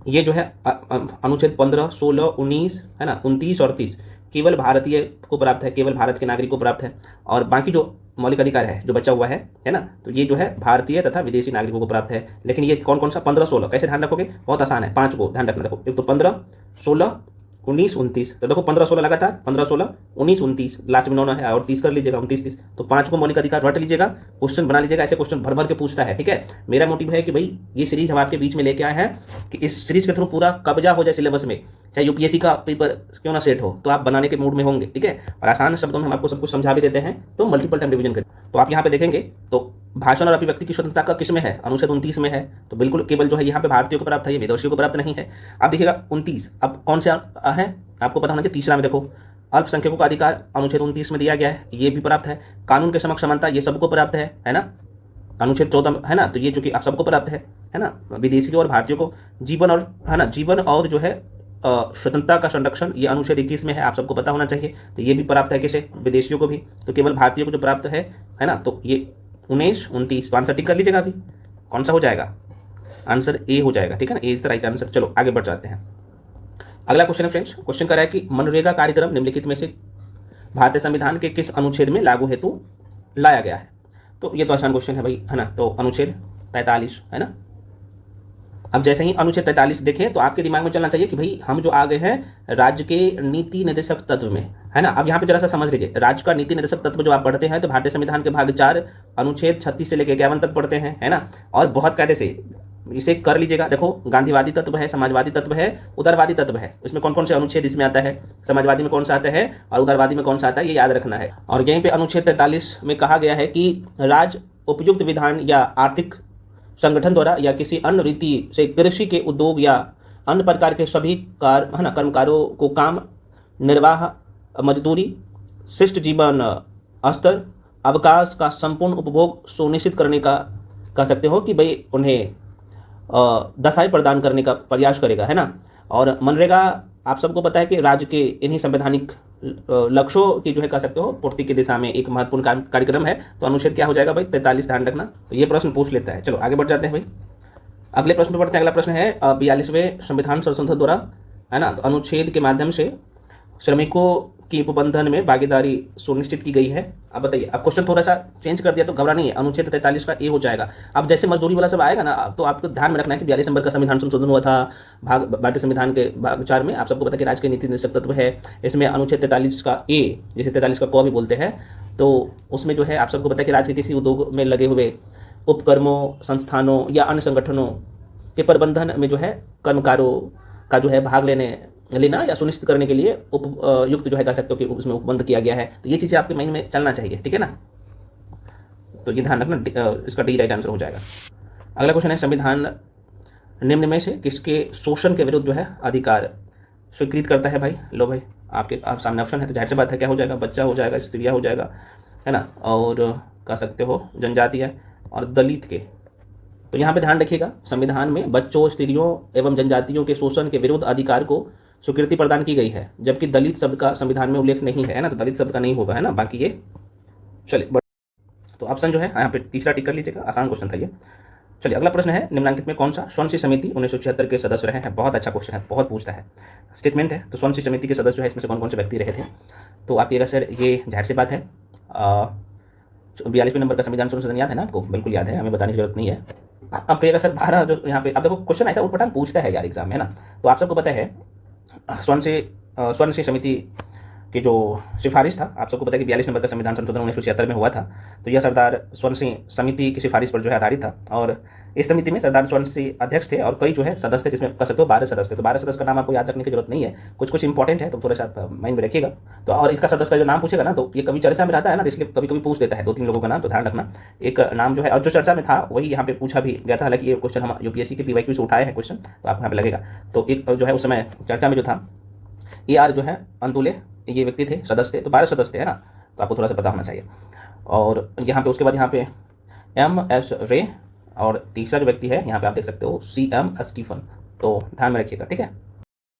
ये जो है अनुच्छेद 15, 16, 19, है ना, 29 और 30 केवल भारतीय को प्राप्त है, केवल भारत के नागरिक को प्राप्त है। और बाकी जो मौलिक अधिकार है जो बचा हुआ है ना, तो ये जो है भारतीय तथा विदेशी नागरिकों को प्राप्त है। लेकिन ये कौन कौन सा? 15, 16 कैसे ध्यान रखोगे? बहुत आसान है, 5 को ध्यान रखना। देखो, एक तो 15, 16, 19, 29। तो देखो 15, 16 लगातार, 15, 16, 19, 29, लास्ट में 9 है और 30 कर लीजिएगा, 29, 30। तो 5 को मौलिक अधिकार रट लीजिएगा, क्वेश्चन बना लीजिएगा। ऐसे क्वेश्चन भर भर के पूछता है, ठीक है। मेरा मोटिव है कि भाई ये सीरीज हम आपके बीच में लेके आए हैं कि इस सीरीज के थ्रू पूरा कब्जा हो जाए सिलेबस में, चाहे यूपीएससी का पेपर क्यों ना सेट हो, तो आप बनाने के मूड में होंगे, ठीक है। और आसान शब्दों में हम आपको सब कुछ समझा भी देते हैं, तो मल्टीपल टाइम रिवीजन करें। तो आप यहाँ पे देखेंगे तो भाषण और अभिव्यक्ति की स्वतंत्रता का किस में है? अनुच्छेद 29 में है। तो बिल्कुल केवल जो है यहाँ पे भारतीयों को प्राप्त है, ये विदेशियों को प्राप्त नहीं है। अब देखिएगा 29, अब कौन से है आपको पता होना चाहिए। तीसरा में देखो, अल्पसंख्यकों का अधिकार अनुच्छेद 29 में दिया गया है, ये भी प्राप्त है। कानून के समक्ष समानता, ये सबको प्राप्त है ना, अनुच्छेद 14, है ना। तो ये जो कि आप सबको प्राप्त है ना। विदेशी और भारतीयों को जीवन और, है ना, जीवन और जो है स्वतंत्रता का संरक्षण, ये अनुच्छेद 21 में है, आप सबको पता होना चाहिए। तो ये भी प्राप्त है किसे? विदेशियों को भी। तो केवल भारतीयों को जो प्राप्त है ना। तो ये 19, 29, तो आंसर टिक कर लीजिएगा। अभी कौन सा हो जाएगा? आंसर ए हो जाएगा, ठीक है ना। ए इज द राइट आंसर। चलो आगे बढ़ जाते हैं। अगला क्वेश्चन है फ्रेंड्स, क्वेश्चन कर रहा है कि मनरेगा कार्यक्रम निम्नलिखित में से भारतीय संविधान के किस अनुच्छेद में लागू हेतु लाया गया है? तो ये तो आसान क्वेश्चन है भाई, है ना। तो अनुच्छेद 43, है ना। अब जैसे ही अनुच्छेद 43 देखें तो आपके दिमाग में चलना चाहिए कि भाई हम जो आ गए हैं राज्य के नीति निर्देशक तत्व में, है ना। अब यहाँ पे जरा सा समझ लीजिए, राज्य का नीति निर्देशक तत्व जो आप पढ़ते हैं तो भारतीय संविधान के भाग 4 अनुच्छेद 36 से लेकर 51 तक पढ़ते हैं, है ना। और बहुत कायदे से इसे कर लीजिएगा। देखो, गांधीवादी तत्व है, समाजवादी तत्व है, उदारवादी तत्व है। इसमें कौन कौन से अनुच्छेद इसमें आता है, समाजवादी में कौन सा आता है और उदारवादी में कौन सा आता है, ये याद रखना है। और यहीं पे अनुच्छेद 43 में कहा गया है कि राज्य उपयुक्त विधान या आर्थिक संगठन द्वारा या किसी अन्य रीति से कृषि के उद्योग या अन्य प्रकार के सभी है ना कर्मकारों को काम, निर्वाह, मजदूरी, शिष्ट जीवन स्तर, अवकाश का संपूर्ण उपभोग सुनिश्चित करने का कह सकते हो कि भाई उन्हें दशाएं प्रदान करने का प्रयास करेगा, है ना। और मनरेगा आप सबको पता है कि राज्य के इन्हीं संवैधानिक लक्ष्यों की जो है कह सकते हो पूर्ति की दिशा में एक महत्वपूर्ण कार्यक्रम है। तो अनुच्छेद क्या हो जाएगा भाई? 43, ध्यान रखना। तो ये प्रश्न पूछ लेता है। चलो आगे बढ़ जाते हैं भाई, अगले प्रश्न पर बढ़ते हैं। अगला प्रश्न है 42वें संविधान संशोधन द्वारा, है ना, तो अनुच्छेद के माध्यम से श्रमिकों की उपबंधन में भागीदारी सुनिश्चित की गई है। अब बताइए, अब क्वेश्चन थोड़ा सा चेंज कर दिया तो घबरा नहीं है, अनुच्छेद 43 का ए हो जाएगा। अब जैसे मजदूरी वाला सब आएगा ना, तो आपको ध्यान में रखना है कि 42 नंबर का संविधान संशोधन हुआ था भारतीय संविधान के भाग 4 में। आप सबको पता है कि राज्य के नीति निर्देशक तत्व है, इसमें अनुच्छेद 43 का ए, जिसे 43 का क भी बोलते हैं, तो उसमें जो है आप सबको पता है कि राज्य के किसी उद्योग में लगे हुए उपक्रमों, संस्थानों या अन्य संगठनों के प्रबंधन में जो है कर्मकारों का जो है भाग लेना या सुनिश्चित करने के लिए उपयुक्त जो है कह सकते हो कि उसमें उपबंध किया गया है। तो ये चीज़ें आपके माइंड में चलना चाहिए, ठीक है ना। तो ये ध्यान रखना, इसका डी राइट आंसर हो जाएगा। अगला क्वेश्चन है, संविधान निम्न में से किसके शोषण के विरुद्ध जो है अधिकार स्वीकृत करता है? भाई लो भाई, आप सामने ऑप्शन है, तो जाहिर सी बात है क्या हो जाएगा, बच्चा हो जाएगा, स्त्रियाँ हो जाएगा, है ना, और कह सकते हो जनजातीय और दलित के। तो यहाँ पे ध्यान रखिएगा, संविधान में बच्चों, स्त्रियों एवं जनजातियों के शोषण के विरुद्ध अधिकार को स्वीकृति प्रदान की गई है, जबकि दलित शब्द का संविधान में उल्लेख नहीं है ना, तो दलित शब्द का नहीं होगा, है ना, बाकी ये चलिए। तो ऑप्शन जो है यहाँ पे तीसरा टिक कर लीजिएगा, आसान क्वेश्चन था ये। चलिए अगला प्रश्न है, निम्नलिखित में कौन सा स्वर्ण समिति 1976 के सदस्य रहे हैं? बहुत अच्छा क्वेश्चन है, बहुत पूछता है, स्टेटमेंट है। तो स्वर्ण समिति के सदस्य जो है इसमें से कौन कौन से व्यक्ति रहे थे? तो आप कहिएगा सर ये जाहिर सी बात है 42वें नंबर का संविधान संशोधन याद है ना आपको? बिल्कुल याद है, हमें बताने की जरूरत नहीं है। अब कहिएगा सर 12 जो यहाँ पे, अब देखो क्वेश्चन ऐसा उठपटांग पूछता है यार एग्जाम में, है ना, तो आप सबको पता है स्वर्ण समिति की जो सिफारिश था, आप सबको पता है कि 42 नंबर का संविधान संशोधन 1976 में हुआ था। तो यह सरदार स्वर्ण सिंह समिति की सिफारिश पर जो है आधारित था, और इस समिति में सरदार स्वर्ण सिंह अध्यक्ष थे और कई जो है सदस्य थे, जिसमें कह सकते हो 12 सदस्य थे। तो 12 सदस्य का नाम आपको याद रखने की जरूरत नहीं है, कुछ इंपॉर्टेंट है तो थोड़ा सा माइंड में रखिएगा। तो और इसका सदस्य का जो नाम पूछेगा ना, तो ये कभी चर्चा में रहता है ना, इसलिए कभी कभी पूछ देता है 2-3 लोगों का नाम, तो ध्यान रखना एक नाम जो है, और जो चर्चा में था वही यहाँ पे पूछा भी गया था। हालांकि ये क्वेश्चन हम यूपीएससी के PYQ से उठाए हैं क्वेश्चन, तो आपको यहाँ पे लगेगा। तो एक जो है उस समय चर्चा में जो था AR जो है अंतुले, ये व्यक्ति थे, सदस्य थे, तो 12 सदस्य थे, है ना, तो आपको थोड़ा सा पता होना चाहिए। और यहाँ पे उसके बाद यहाँ पे MS रे, और तीसरा जो व्यक्ति है यहाँ पे आप देख सकते हो CM स्टीफन, तो ध्यान में रखिएगा, ठीक है।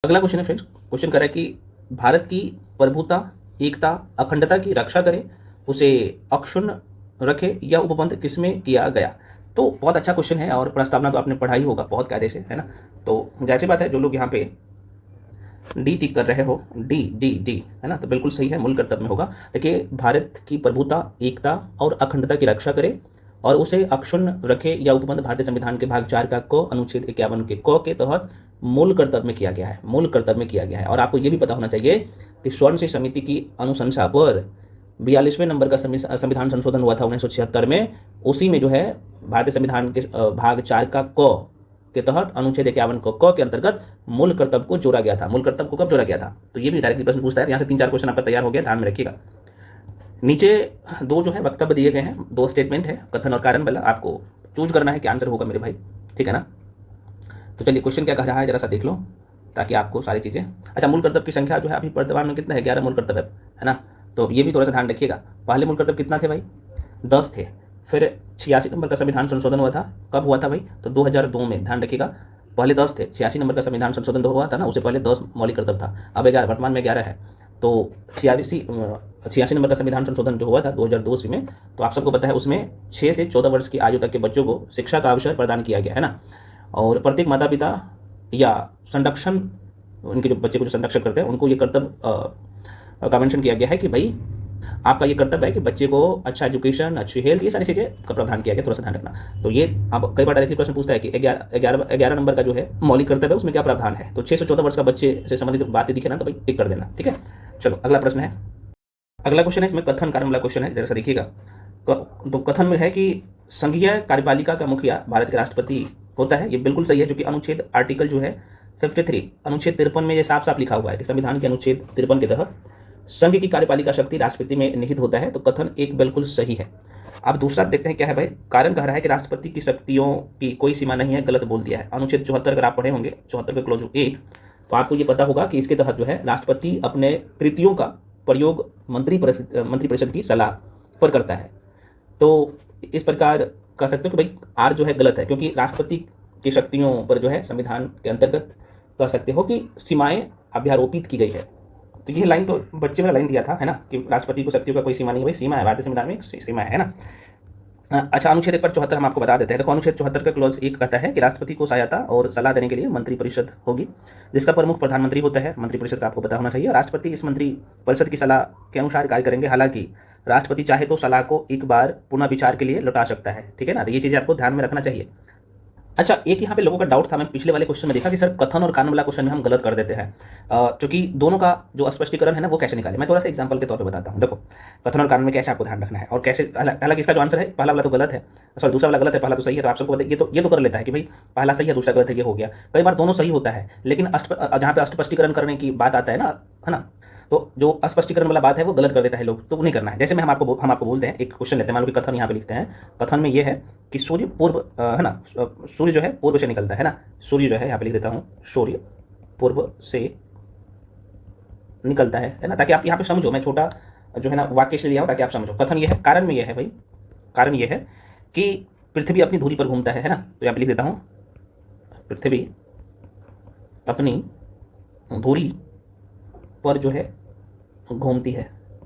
अगला क्वेश्चन है फ्रेंड्स, क्वेश्चन कर रहा है कि भारत की प्रभुता, एकता, अखंडता की रक्षा करे, उसे अक्षुण्ण रखे, यह उपबंध किसमें किया गया? तो बहुत अच्छा क्वेश्चन है, और प्रस्तावना तो आपने पढ़ा ही होगा बहुत कायदे से, है ना। तो जाहिर सी बात है जो लोग यहाँ पे डी टिक कर रहे हो, डी है ना, तो बिल्कुल सही है, मूल कर्तव्य में होगा। देखिए, भारत की प्रभुता, एकता और अखंडता की रक्षा करे और उसे अक्षुण्ण रखे, या उपबंध भारतीय संविधान के भाग 4 का क अनुच्छेद 51 के क के तहत मूल कर्तव्य में किया गया है, मूल कर्तव्य में किया गया है। और आपको ये भी पता होना चाहिए कि स्वर्ण सिंह समिति की अनुशंसा पर 42वें नंबर का संविधान संशोधन हुआ था 1976 में, उसी में जो है भारतीय संविधान के भाग 4 का क के तहत अनुच्छेद 51 को क के अंतर्गत मूल कर्तव्य को जोड़ा गया था। मूल कर्तव्य को कब जोड़ा गया था? तो ये भी डायरेक्टली प्रश्न पूछता है। यहाँ से 3-4 क्वेश्चन आपका तैयार हो गया, ध्यान में रखिएगा। नीचे 2 जो है वक्तव्य दिए गए हैं, 2 स्टेटमेंट है, कथन और कारण वाला, आपको चूज करना है क्या आंसर होगा मेरे भाई, ठीक है ना। तो चलिए क्वेश्चन क्या कह रहा है जरा सा देख लो, ताकि आपको सारी चीज़ें। अच्छा, मूल कर्तव्य की संख्या जो है अभी वर्तमान में कितना है? 11 मूल कर्तव्य, है ना। तो ये भी थोड़ा सा ध्यान रखिएगा। पहले मूल कर्तव्य कितना थे भाई? 10 थे। फिर 86 नंबर का संविधान संशोधन हुआ था, कब हुआ था भाई? तो 2002 में, ध्यान रखिएगा। पहले 10 थे, 86 नंबर का संविधान संशोधन हुआ था ना, उससे पहले 10 मौलिक कर्तव्य था, अब 11, वर्तमान में 11 है। तो 86 नंबर का संविधान संशोधन जो हुआ था 2002 ईस्वी में, तो आप सबको पता है उसमें 6 से 14 वर्ष की आयु तक के बच्चों को शिक्षा का अवसर प्रदान किया गया, है ना। और प्रत्येक माता पिता या संरक्षण, उनके जो बच्चे को जो संरक्षण करते हैं उनको ये कर्तव्य का मेंशन किया गया है कि भाई आपका ये कर्तव्य है कि बच्चे को अच्छा एजुकेशन, अच्छी हेल्थ, ये सारी चीज़ें का प्रावधान किया गया, थोड़ा सा ध्यान रखना। तो ये आप कई बार डायरेक्टली प्रश्न पूछता है कि 11 नंबर का जो है मौलिक कर्तव्य है उसमें क्या प्रावधान है। तो 6 से 14 वर्ष का बच्चे से संबंधित बातें दिखे ना, तो भाई टिक कर देना, ठीक है। चलो अगला प्रश्न है, अगला क्वेश्चन है, इसमें कथन कारण वाला क्वेश्चन है, जरा सा देखिएगा। तो कथन में है कि संघीय कार्यपालिका का मुखिया भारत के राष्ट्रपति होता है, ये बिल्कुल सही है, जो कि अनुच्छेद आर्टिकल जो है 53 अनुच्छेद 53 में ये साफ साफ लिखा हुआ है कि संविधान के अनुच्छेद 53 के तहत संघ की कार्यपालिका शक्ति राष्ट्रपति में निहित होता है। तो कथन एक बिल्कुल सही है। अब दूसरा देखते हैं क्या है भाई। कारण कह रहा है कि राष्ट्रपति की शक्तियों की कोई सीमा नहीं है, गलत बोल दिया है। अनुच्छेद 74 अगर आप पढ़े होंगे, 74 के क्लॉज 1, तो आपको ये पता होगा कि इसके तहत जो है राष्ट्रपति अपने कृतियों का प्रयोग मंत्री परिषद की सलाह पर करता है। तो इस प्रकार कह सकते हो कि भाई आर जो है गलत है, क्योंकि राष्ट्रपति की शक्तियों पर जो है संविधान के अंतर्गत कह सकते हो कि सीमाएं अभ्यारोपित की गई है। तो ये लाइन तो बच्चे वाला लाइन दिया था, है ना, कि राष्ट्रपति को शक्तियों का कोई सीमा नहीं है, भाई सीमा है, भारतीय संविधान में एक सीमा है ना। अच्छा, अनुच्छेद 1 पर 74 हम आपको बता देते हैं। देखो, अनुच्छेद 74 का क्लॉज 1 कहता है कि राष्ट्रपति को सहायता और सलाह देने के लिए मंत्रिपरिषद होगी, जिसका प्रमुख प्रधानमंत्री होता है। मंत्रिपरिषद का आपको पता होना चाहिए। राष्ट्रपति इस मंत्रिपरिषद की सलाह के अनुसार कार्य करेंगे। हालांकि राष्ट्रपति चाहे तो सलाह को एक बार पुनः विचार के लिए लौटा सकता है, ठीक है ना। तो ये चीज़ें आपको ध्यान में रखना चाहिए। अच्छा, एक यहाँ पे लोगों का डाउट था, मैं पिछले वाले क्वेश्चन में देखा कि सर कथन और कारण वाला क्वेश्चन में हम गलत कर देते हैं, क्योंकि दोनों का जो स्पष्टीकरण है ना वो कैसे निकाले। मैं थोड़ा सा एग्जांपल के तौर पे बताता हूँ। देखो, कथन और कारण में कैसे आपको ध्यान रखना है और कैसे, हालांकि इसका जो आंसर है पहला वाला तो गलत है, सॉरी दूसरा वाला गलत है, पहला तो सही है। तो आप सबको ये तो कर लेता है कि भाई पहला सही है दूसरा गलत है, ये हो गया। कई बार दोनों सही होता है, लेकिन जहाँ पे स्पष्टीकरण करने की बात आता है ना, है ना। तो जो अस्पष्टीकरण वाला बात है वो गलत कर देता है लोग, तो वो नहीं करना है। जैसे में हम आपको बोलते हैं, एक क्वेश्चन लेते हैं, मान लो कि कथन यहाँ पे लिखते हैं, कथन में ये है कि सूर्य पूर्व है ना, सूर्य जो है पूर्व से निकलता है ना, सूर्य जो है यहाँ पे लिख देता हूँ, सूर्य पूर्व से निकलता है ना, ताकि आप यहाँ पे समझो, मैं छोटा जो है ना वाक्य से लिया हूँ ताकि आप समझो। कथन ये है, कारण में ये है भाई, कारण ये है कि पृथ्वी अपनी धुरी पर घूमता है ना, तो यहाँ पे लिख देता हूँ, पृथ्वी अपनी धुरी पर जो है घूमती है,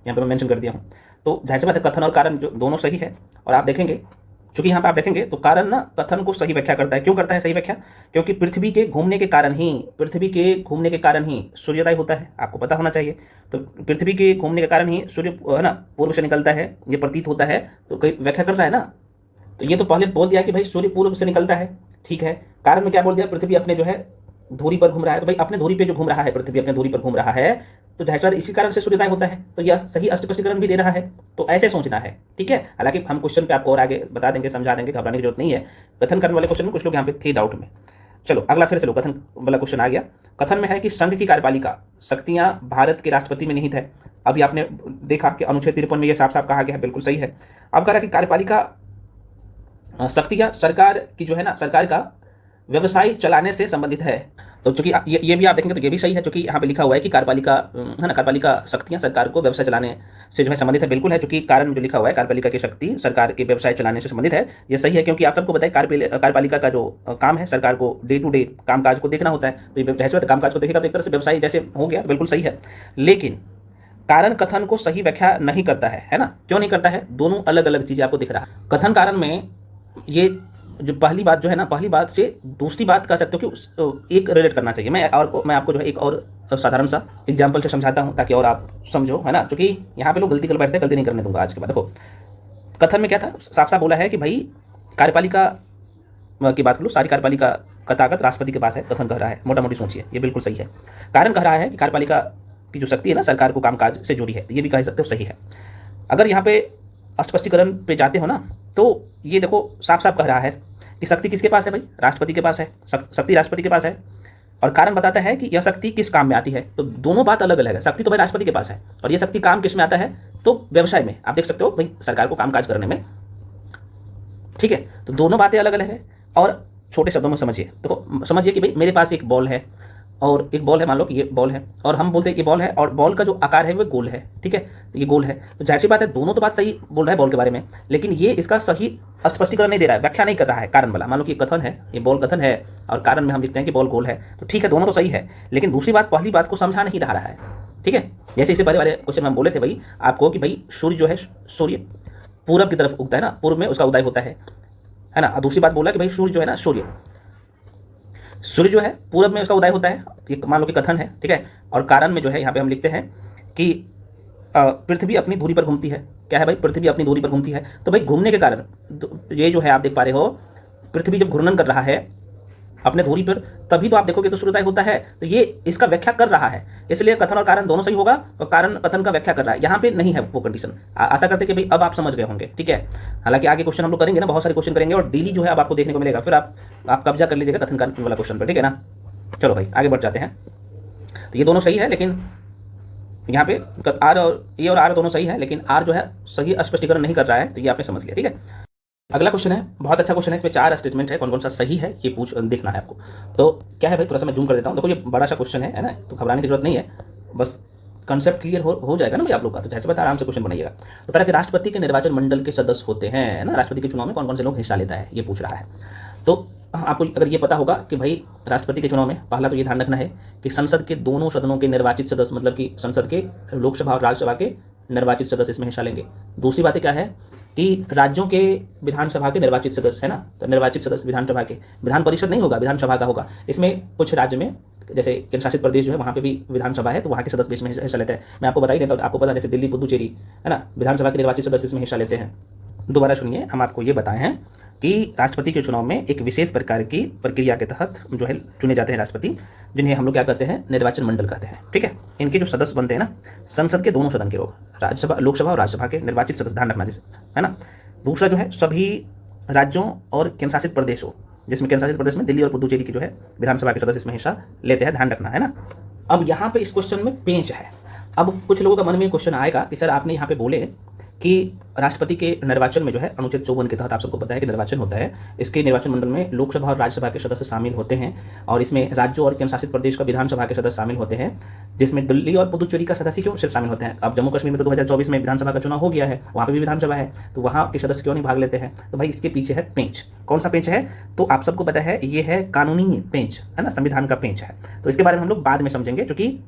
यहाँ पे मैं मेंशन कर दिया हूँ। तो जाहिर सी बात है कथन और कारण जो दोनों सही है, और आप देखेंगे चूंकि यहाँ पे आप देखेंगे तो कारण ना कथन को सही व्याख्या करता है। क्यों करता है सही व्याख्या? क्योंकि पृथ्वी के घूमने के कारण ही सूर्योदय होता है, आपको पता होना चाहिए। तो पृथ्वी के घूमने के कारण ही सूर्य है ना पूर्व से निकलता है, ये प्रतीत होता है, तो कई व्याख्या कर रहा है ना। तो ये तो पहले बोल दिया कि भाई सूर्य पूर्व से निकलता है, ठीक है। कारण में क्या बोल दिया? पृथ्वी अपने जो है धुरी पर घूम रहा है, तो भाई अपने धुरी पे जो घूम रहा है, पृथ्वी अपने धुरी पर घूम रहा है, तो जाहिर सी बात इसी कारण से सूर्योदय होता है। तो यह सही अस्पष्टीकरण भी दे रहा है, तो ऐसे सोचना है, ठीक है। हालांकि हम क्वेश्चन पे आपको और आगे बता देंगे, समझा देंगे, घबराने की जरूरत नहीं है। कथन करने वाले क्वेश्चन में कुछ लोग यहाँ पे थे डाउट में। चलो अगला फिर से लो, कथन वाला क्वेश्चन आ गया। कथन में है कि संघ की कार्यपालिका शक्तियां भारत के राष्ट्रपति में निहित है। अभी आपने देखा कि अनुच्छेद 53 में यह साफ साफ कहा गया है, बिल्कुल सही है। अब कह रहा है कि कार्यपालिका शक्तियां सरकार की जो है ना, सरकार का व्यवसाय चलाने से संबंधित है। तो चूंकि ये भी आप देखेंगे तो ये भी सही है, क्योंकि यहाँ पे लिखा हुआ है कि कार्यपालिका है ना, कार्यपालिका शक्तियां सरकार को व्यवसाय चलाने से जो है संबंधित है, बिल्कुल है। चूंकि कारण जो लिखा हुआ है कार्यपालिका की शक्ति सरकार के व्यवसाय चलाने से संबंधित है, ये सही है। क्योंकि आप सबको बताए कार्यपालिका का जो काम है, सरकार को डे टू डे कामकाज को देखना होता है, तो ये जाहिर सी बात है कामकाज को देखेगा तो एक तरह से व्यवसाय जैसे हो गया, बिल्कुल सही है। लेकिन कारण कथन को सही व्याख्या नहीं करता है ना। क्यों नहीं करता है? दोनों अलग अलग चीजें आपको दिख रहा है। कथन कारण में ये जो पहली बात जो है ना, पहली बात से दूसरी बात कह सकते हो कि एक रिलेट करना चाहिए। मैं आपको जो है एक और साधारण सा एग्जांपल से समझाता हूं ताकि और आप समझो, है ना। क्योंकि यहाँ पे लोग गलती कर बैठते हैं, गलती नहीं करने दूंगा आज के बाद। देखो कथन में क्या था, साफ साफ बोला है कि भाई कार्यपालिका की बात करो, सारी कार्यपालिका का ताकत राष्ट्रपति के पास है, कथन कह रहा है। मोटा मोटी सोचिए, ये बिल्कुल सही है। कारण कह रहा है कि कार्यपालिका की जो शक्ति है ना, सरकार को कामकाज से जुड़ी है, तो ये भी कह सकते हो सही है। अगर यहाँ पे स्पष्टीकरण पे जाते हो ना, तो ये देखो साफ साफ कह रहा है कि शक्ति किसके पास है भाई? राष्ट्रपति के पास है, शक्ति राष्ट्रपति के पास है। और कारण बताता है कि यह शक्ति किस काम में आती है। तो दोनों बात अलग अलग है। शक्ति तो भाई राष्ट्रपति के पास है, और यह शक्ति काम किस में आता है? तो व्यवसाय में। आप देख सकते हो भाई, सरकार को कामकाज करने में, ठीक है। तो दोनों बातें अलग अलग है। और छोटे शब्दों में समझिए, तो समझिए कि भाई मेरे पास एक बॉल है, और एक बॉल है, मान लो कि ये बॉल है, और हम बोलते हैं कि बॉल है, और बॉल का जो आकार है वो गोल है, ठीक है। तो ये गोल है, तो जाहिर सी बात है दोनों तो बात सही बोल रहा है बॉल के बारे में, लेकिन ये इसका सही स्पष्टीकरण नहीं दे रहा है, व्याख्या नहीं कर रहा है कारण वाला। मान लो कि कथन है, ये बॉल कथन है, और कारण में हम लिखते हैं कि बॉल गोल है, तो ठीक है दोनों तो सही है, लेकिन दूसरी बात पहली बात को समझा नहीं रहा है, ठीक है। जैसे इससे पहले वाले क्वेश्चन में हम बोले थे भाई आपको कि भाई सूर्य जो है, सूर्य पूरब की तरफ उगता है ना, पूर्व में उसका उदय होता है ना। दूसरी बात बोला कि भाई सूर्य जो है ना, सूर्य जो है पूरब में उसका उदय होता है, ये मान लो कि कथन है, ठीक है। और कारण में जो है यहाँ पे हम लिखते हैं कि पृथ्वी अपनी धुरी पर घूमती है। क्या है भाई? पृथ्वी अपनी धुरी पर घूमती है। तो भाई घूमने के कारण ये जो है आप देख पा रहे हो, पृथ्वी जब घूर्णन कर रहा है अपने धुरी पर, तभी तो आप देखोगे तो सूर्योदय होता है। तो ये इसका व्याख्या कर रहा है, इसलिए कथन और कारण दोनों सही होगा, और कारण कथन का व्याख्या कर रहा है। यहाँ पे नहीं है वो कंडीशन। आशा करते कि भाई अब आप समझ गए होंगे, ठीक है। हालांकि आगे क्वेश्चन हम लोग करेंगे ना, बहुत सारे क्वेश्चन करेंगे, और डेली जो है अब आपको देखने को मिलेगा, फिर आप कब्जा कर लीजिएगा कथन कारण वाला क्वेश्चन पर, ठीक है ना। चलो भाई आगे बढ़ जाते हैं। तो ये दोनों सही है, लेकिन यहाँ पे आर और ए और आर दोनों सही है, लेकिन आर जो है सही स्पष्टीकरण नहीं कर रहा है, तो ये आपने समझ लिया, ठीक है। अगला क्वेश्चन है, बहुत अच्छा क्वेश्चन है, इसमें 4 स्टेटमेंट है, कौन कौन सा सही है ये देखना है आपको। तो क्या है भाई, थोड़ा सा मैं जूम कर देता हूँ। देखो ये बड़ा सा क्वेश्चन है ना, तो घबराने की जरूरत नहीं है, बस कंसेप्ट क्लियर हो जाएगा ना भाई आप लोग का। तो जैसे बता आराम से क्वेश्चन बनाइएगा। तो कह रहा है कि राष्ट्रपति के निर्वाचन मंडल के सदस्य होते हैं ना, राष्ट्रपति के चुनाव में कौन कौन से लोग हिस्सा लेता है ये पूछ रहा है। तो आपको अगर ये पता होगा कि भाई राष्ट्रपति के चुनाव में पहला तो ये ध्यान रखना है कि संसद के दोनों सदनों के निर्वाचित सदस्य, मतलब कि संसद के लोकसभा और राज्यसभा के निर्वाचित सदस्य इसमें हिस्सा लेंगे। दूसरी बात क्या है कि राज्यों के विधानसभा के निर्वाचित सदस्य है ना, तो निर्वाचित सदस्य विधानसभा के, विधान परिषद नहीं होगा, विधानसभा का होगा। इसमें कुछ राज्य में जैसे केंद्र शासित प्रदेश जो है वहाँ पे भी विधानसभा है, तो वहाँ के सदस्य इसमें हिस्सा लेते हैं। मैं आपको बता ही देता हूँ, आपको पता है जैसे दिल्ली पुदुचेरी है ना, विधानसभा के निर्वाचित सदस्य इसमें हिस्सा लेते हैं। दोबारा सुनिए, हम आपको ये बताए हैं कि राष्ट्रपति के चुनाव में एक विशेष प्रकार की प्रक्रिया के तहत जो है चुने जाते हैं राष्ट्रपति, जिन्हें हम लोग क्या कहते हैं, निर्वाचन मंडल कहते हैं, ठीक है। इनके जो सदस्य बनते हैं ना, संसद के दोनों सदन के लोग, राज्यसभा, लोकसभा और राज्यसभा के निर्वाचित सदस्य, ध्यान रखना जिसे, है ना। दूसरा जो है सभी राज्यों और केंद्र शासित प्रदेशों, जिसमें केंद्र शासित प्रदेश में दिल्ली और पुदुचेरी की जो है विधानसभा के सदस्य इसमें हिस्सा लेते हैं, ध्यान रखना है ना। अब यहाँ पे इस क्वेश्चन में पेंच है। अब कुछ लोगों का मन में क्वेश्चन आएगा कि सर आपने यहाँ पे बोले कि राष्ट्रपति के निर्वाचन में जो है अनुच्छेद 54 के तहत आप सबको पता है कि निर्वाचन होता है। इसके निर्वाचन मंडल में लोकसभा और राज्यसभा के सदस्य शामिल होते हैं और इसमें राज्यों और केंद्र शासित प्रदेश का विधानसभा के सदस्य शामिल होते हैं, जिसमें दिल्ली और पुदुचेरी का सदस्य क्यों सिर्फ शामिल होते हैं। अब जम्मू कश्मीर में तो 2024 में विधानसभा का चुनाव हो गया है, वहाँ पर भी विधानसभा है, तो वहाँ के सदस्य क्यों नहीं भाग लेते हैं। तो भाई इसके पीछे है पेंच। कौन सा पेंच है तो आप सबको पता है, ये है कानूनी पेंच, है ना, संविधान का पेंच है। तो इसके बारे में हम लोग बाद में समझेंगे, क्योंकि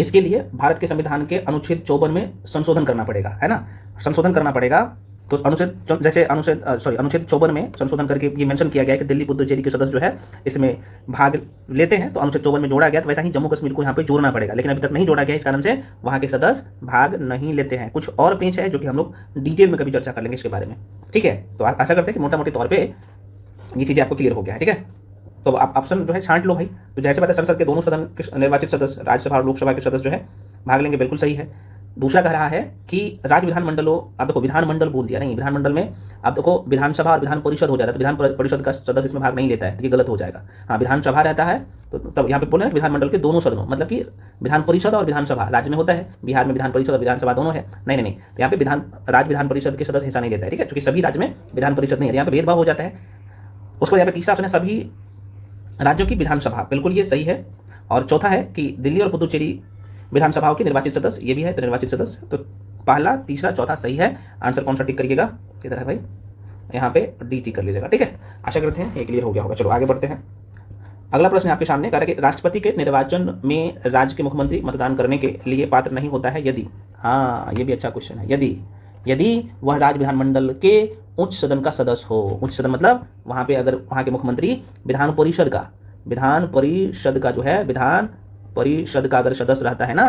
इसके लिए भारत के संविधान के अनुच्छेद 54 में संशोधन करना पड़ेगा, है ना, संशोधन करना पड़ेगा। तो अनुच्छेद 54 में संशोधन करके ये मेंशन किया गया है कि दिल्ली पुदुचेरी के सदस्य जो है इसमें भाग लेते हैं, तो अनुच्छेद 54 में जोड़ा गया। तो वैसा ही जम्मू कश्मीर को यहाँ पे जोड़ना पड़ेगा, लेकिन अभी तक नहीं जोड़ा गया, इस कारण से वहाँ के सदस्य भाग नहीं लेते हैं। कुछ और पेंच है जो कि हम लोग डिटेल में कभी चर्चा कर लेंगे इसके बारे में, ठीक है। तो आशा करते हैं कि मोटा मोटी तौर पर ये चीज़ें आपको क्लियर हो गया है, ठीक है। तो आप ऑप्शन जो है छांट लो भाई। तो जैसे बात है, संसद के दोनों सदन के निर्वाचित सदस्य, राज्यसभा और लोकसभा के सदस्य जो है भाग लेंगे, बिल्कुल सही है। दूसरा कह रहा है कि राज्य विधानमंडलों, आप देखो विधानमंडल बोल दिया, नहीं, विधानमंडल में आप देखो विधानसभा और विधान परिषद हो जाता है, तो विधान परिषद का सदस्य इसमें भाग नहीं लेता है, तो ये गलत हो जाएगा। हाँ, विधानसभा रहता है, तो तब यहाँ पे बोले ना विधानमंडल के दोनों सदनों, मतलब कि विधान परिषद और विधानसभा राज्य में होता है, बिहार में विधान परिषद और विधानसभा दोनों है। नहीं, तो यहाँ पे राज्य विधान परिषद के सदस्य हिस्सा नहीं लेता है, ठीक है, क्योंकि सभी राज्य में विधान परिषद नहीं है, यहाँ पे भेदभाव हो जाता है। उसको यहाँ पे तीसरा ऑप्शन है सभी राज्यों की विधानसभा, बिल्कुल ये सही है। और चौथा है कि दिल्ली और पुदुचेरी विधानसभाओं के निर्वाचित सदस्य, ये भी है, तो निर्वाचित सदस्य। तो पहला, तीसरा, चौथा सही है। आंसर कौन सा टिक करिएगा, इधर है भाई, यहाँ पे डी टिक कर लीजिएगा, ठीक है। आशा करते हैं ये क्लियर हो गया होगा। चलो आगे बढ़ते हैं। अगला प्रश्न आपके सामने कह रहा है कि राष्ट्रपति के निर्वाचन में राज्य के मुख्यमंत्री मतदान करने के लिए पात्र नहीं होता है यदि, हाँ ये भी अच्छा क्वेश्चन है, यदि वह राज्य विधानमंडल के उच्च सदन का सदस्य हो। उच्च सदन मतलब वहाँ पे अगर वहाँ के मुख्यमंत्री विधान परिषद का अगर सदस्य रहता है ना,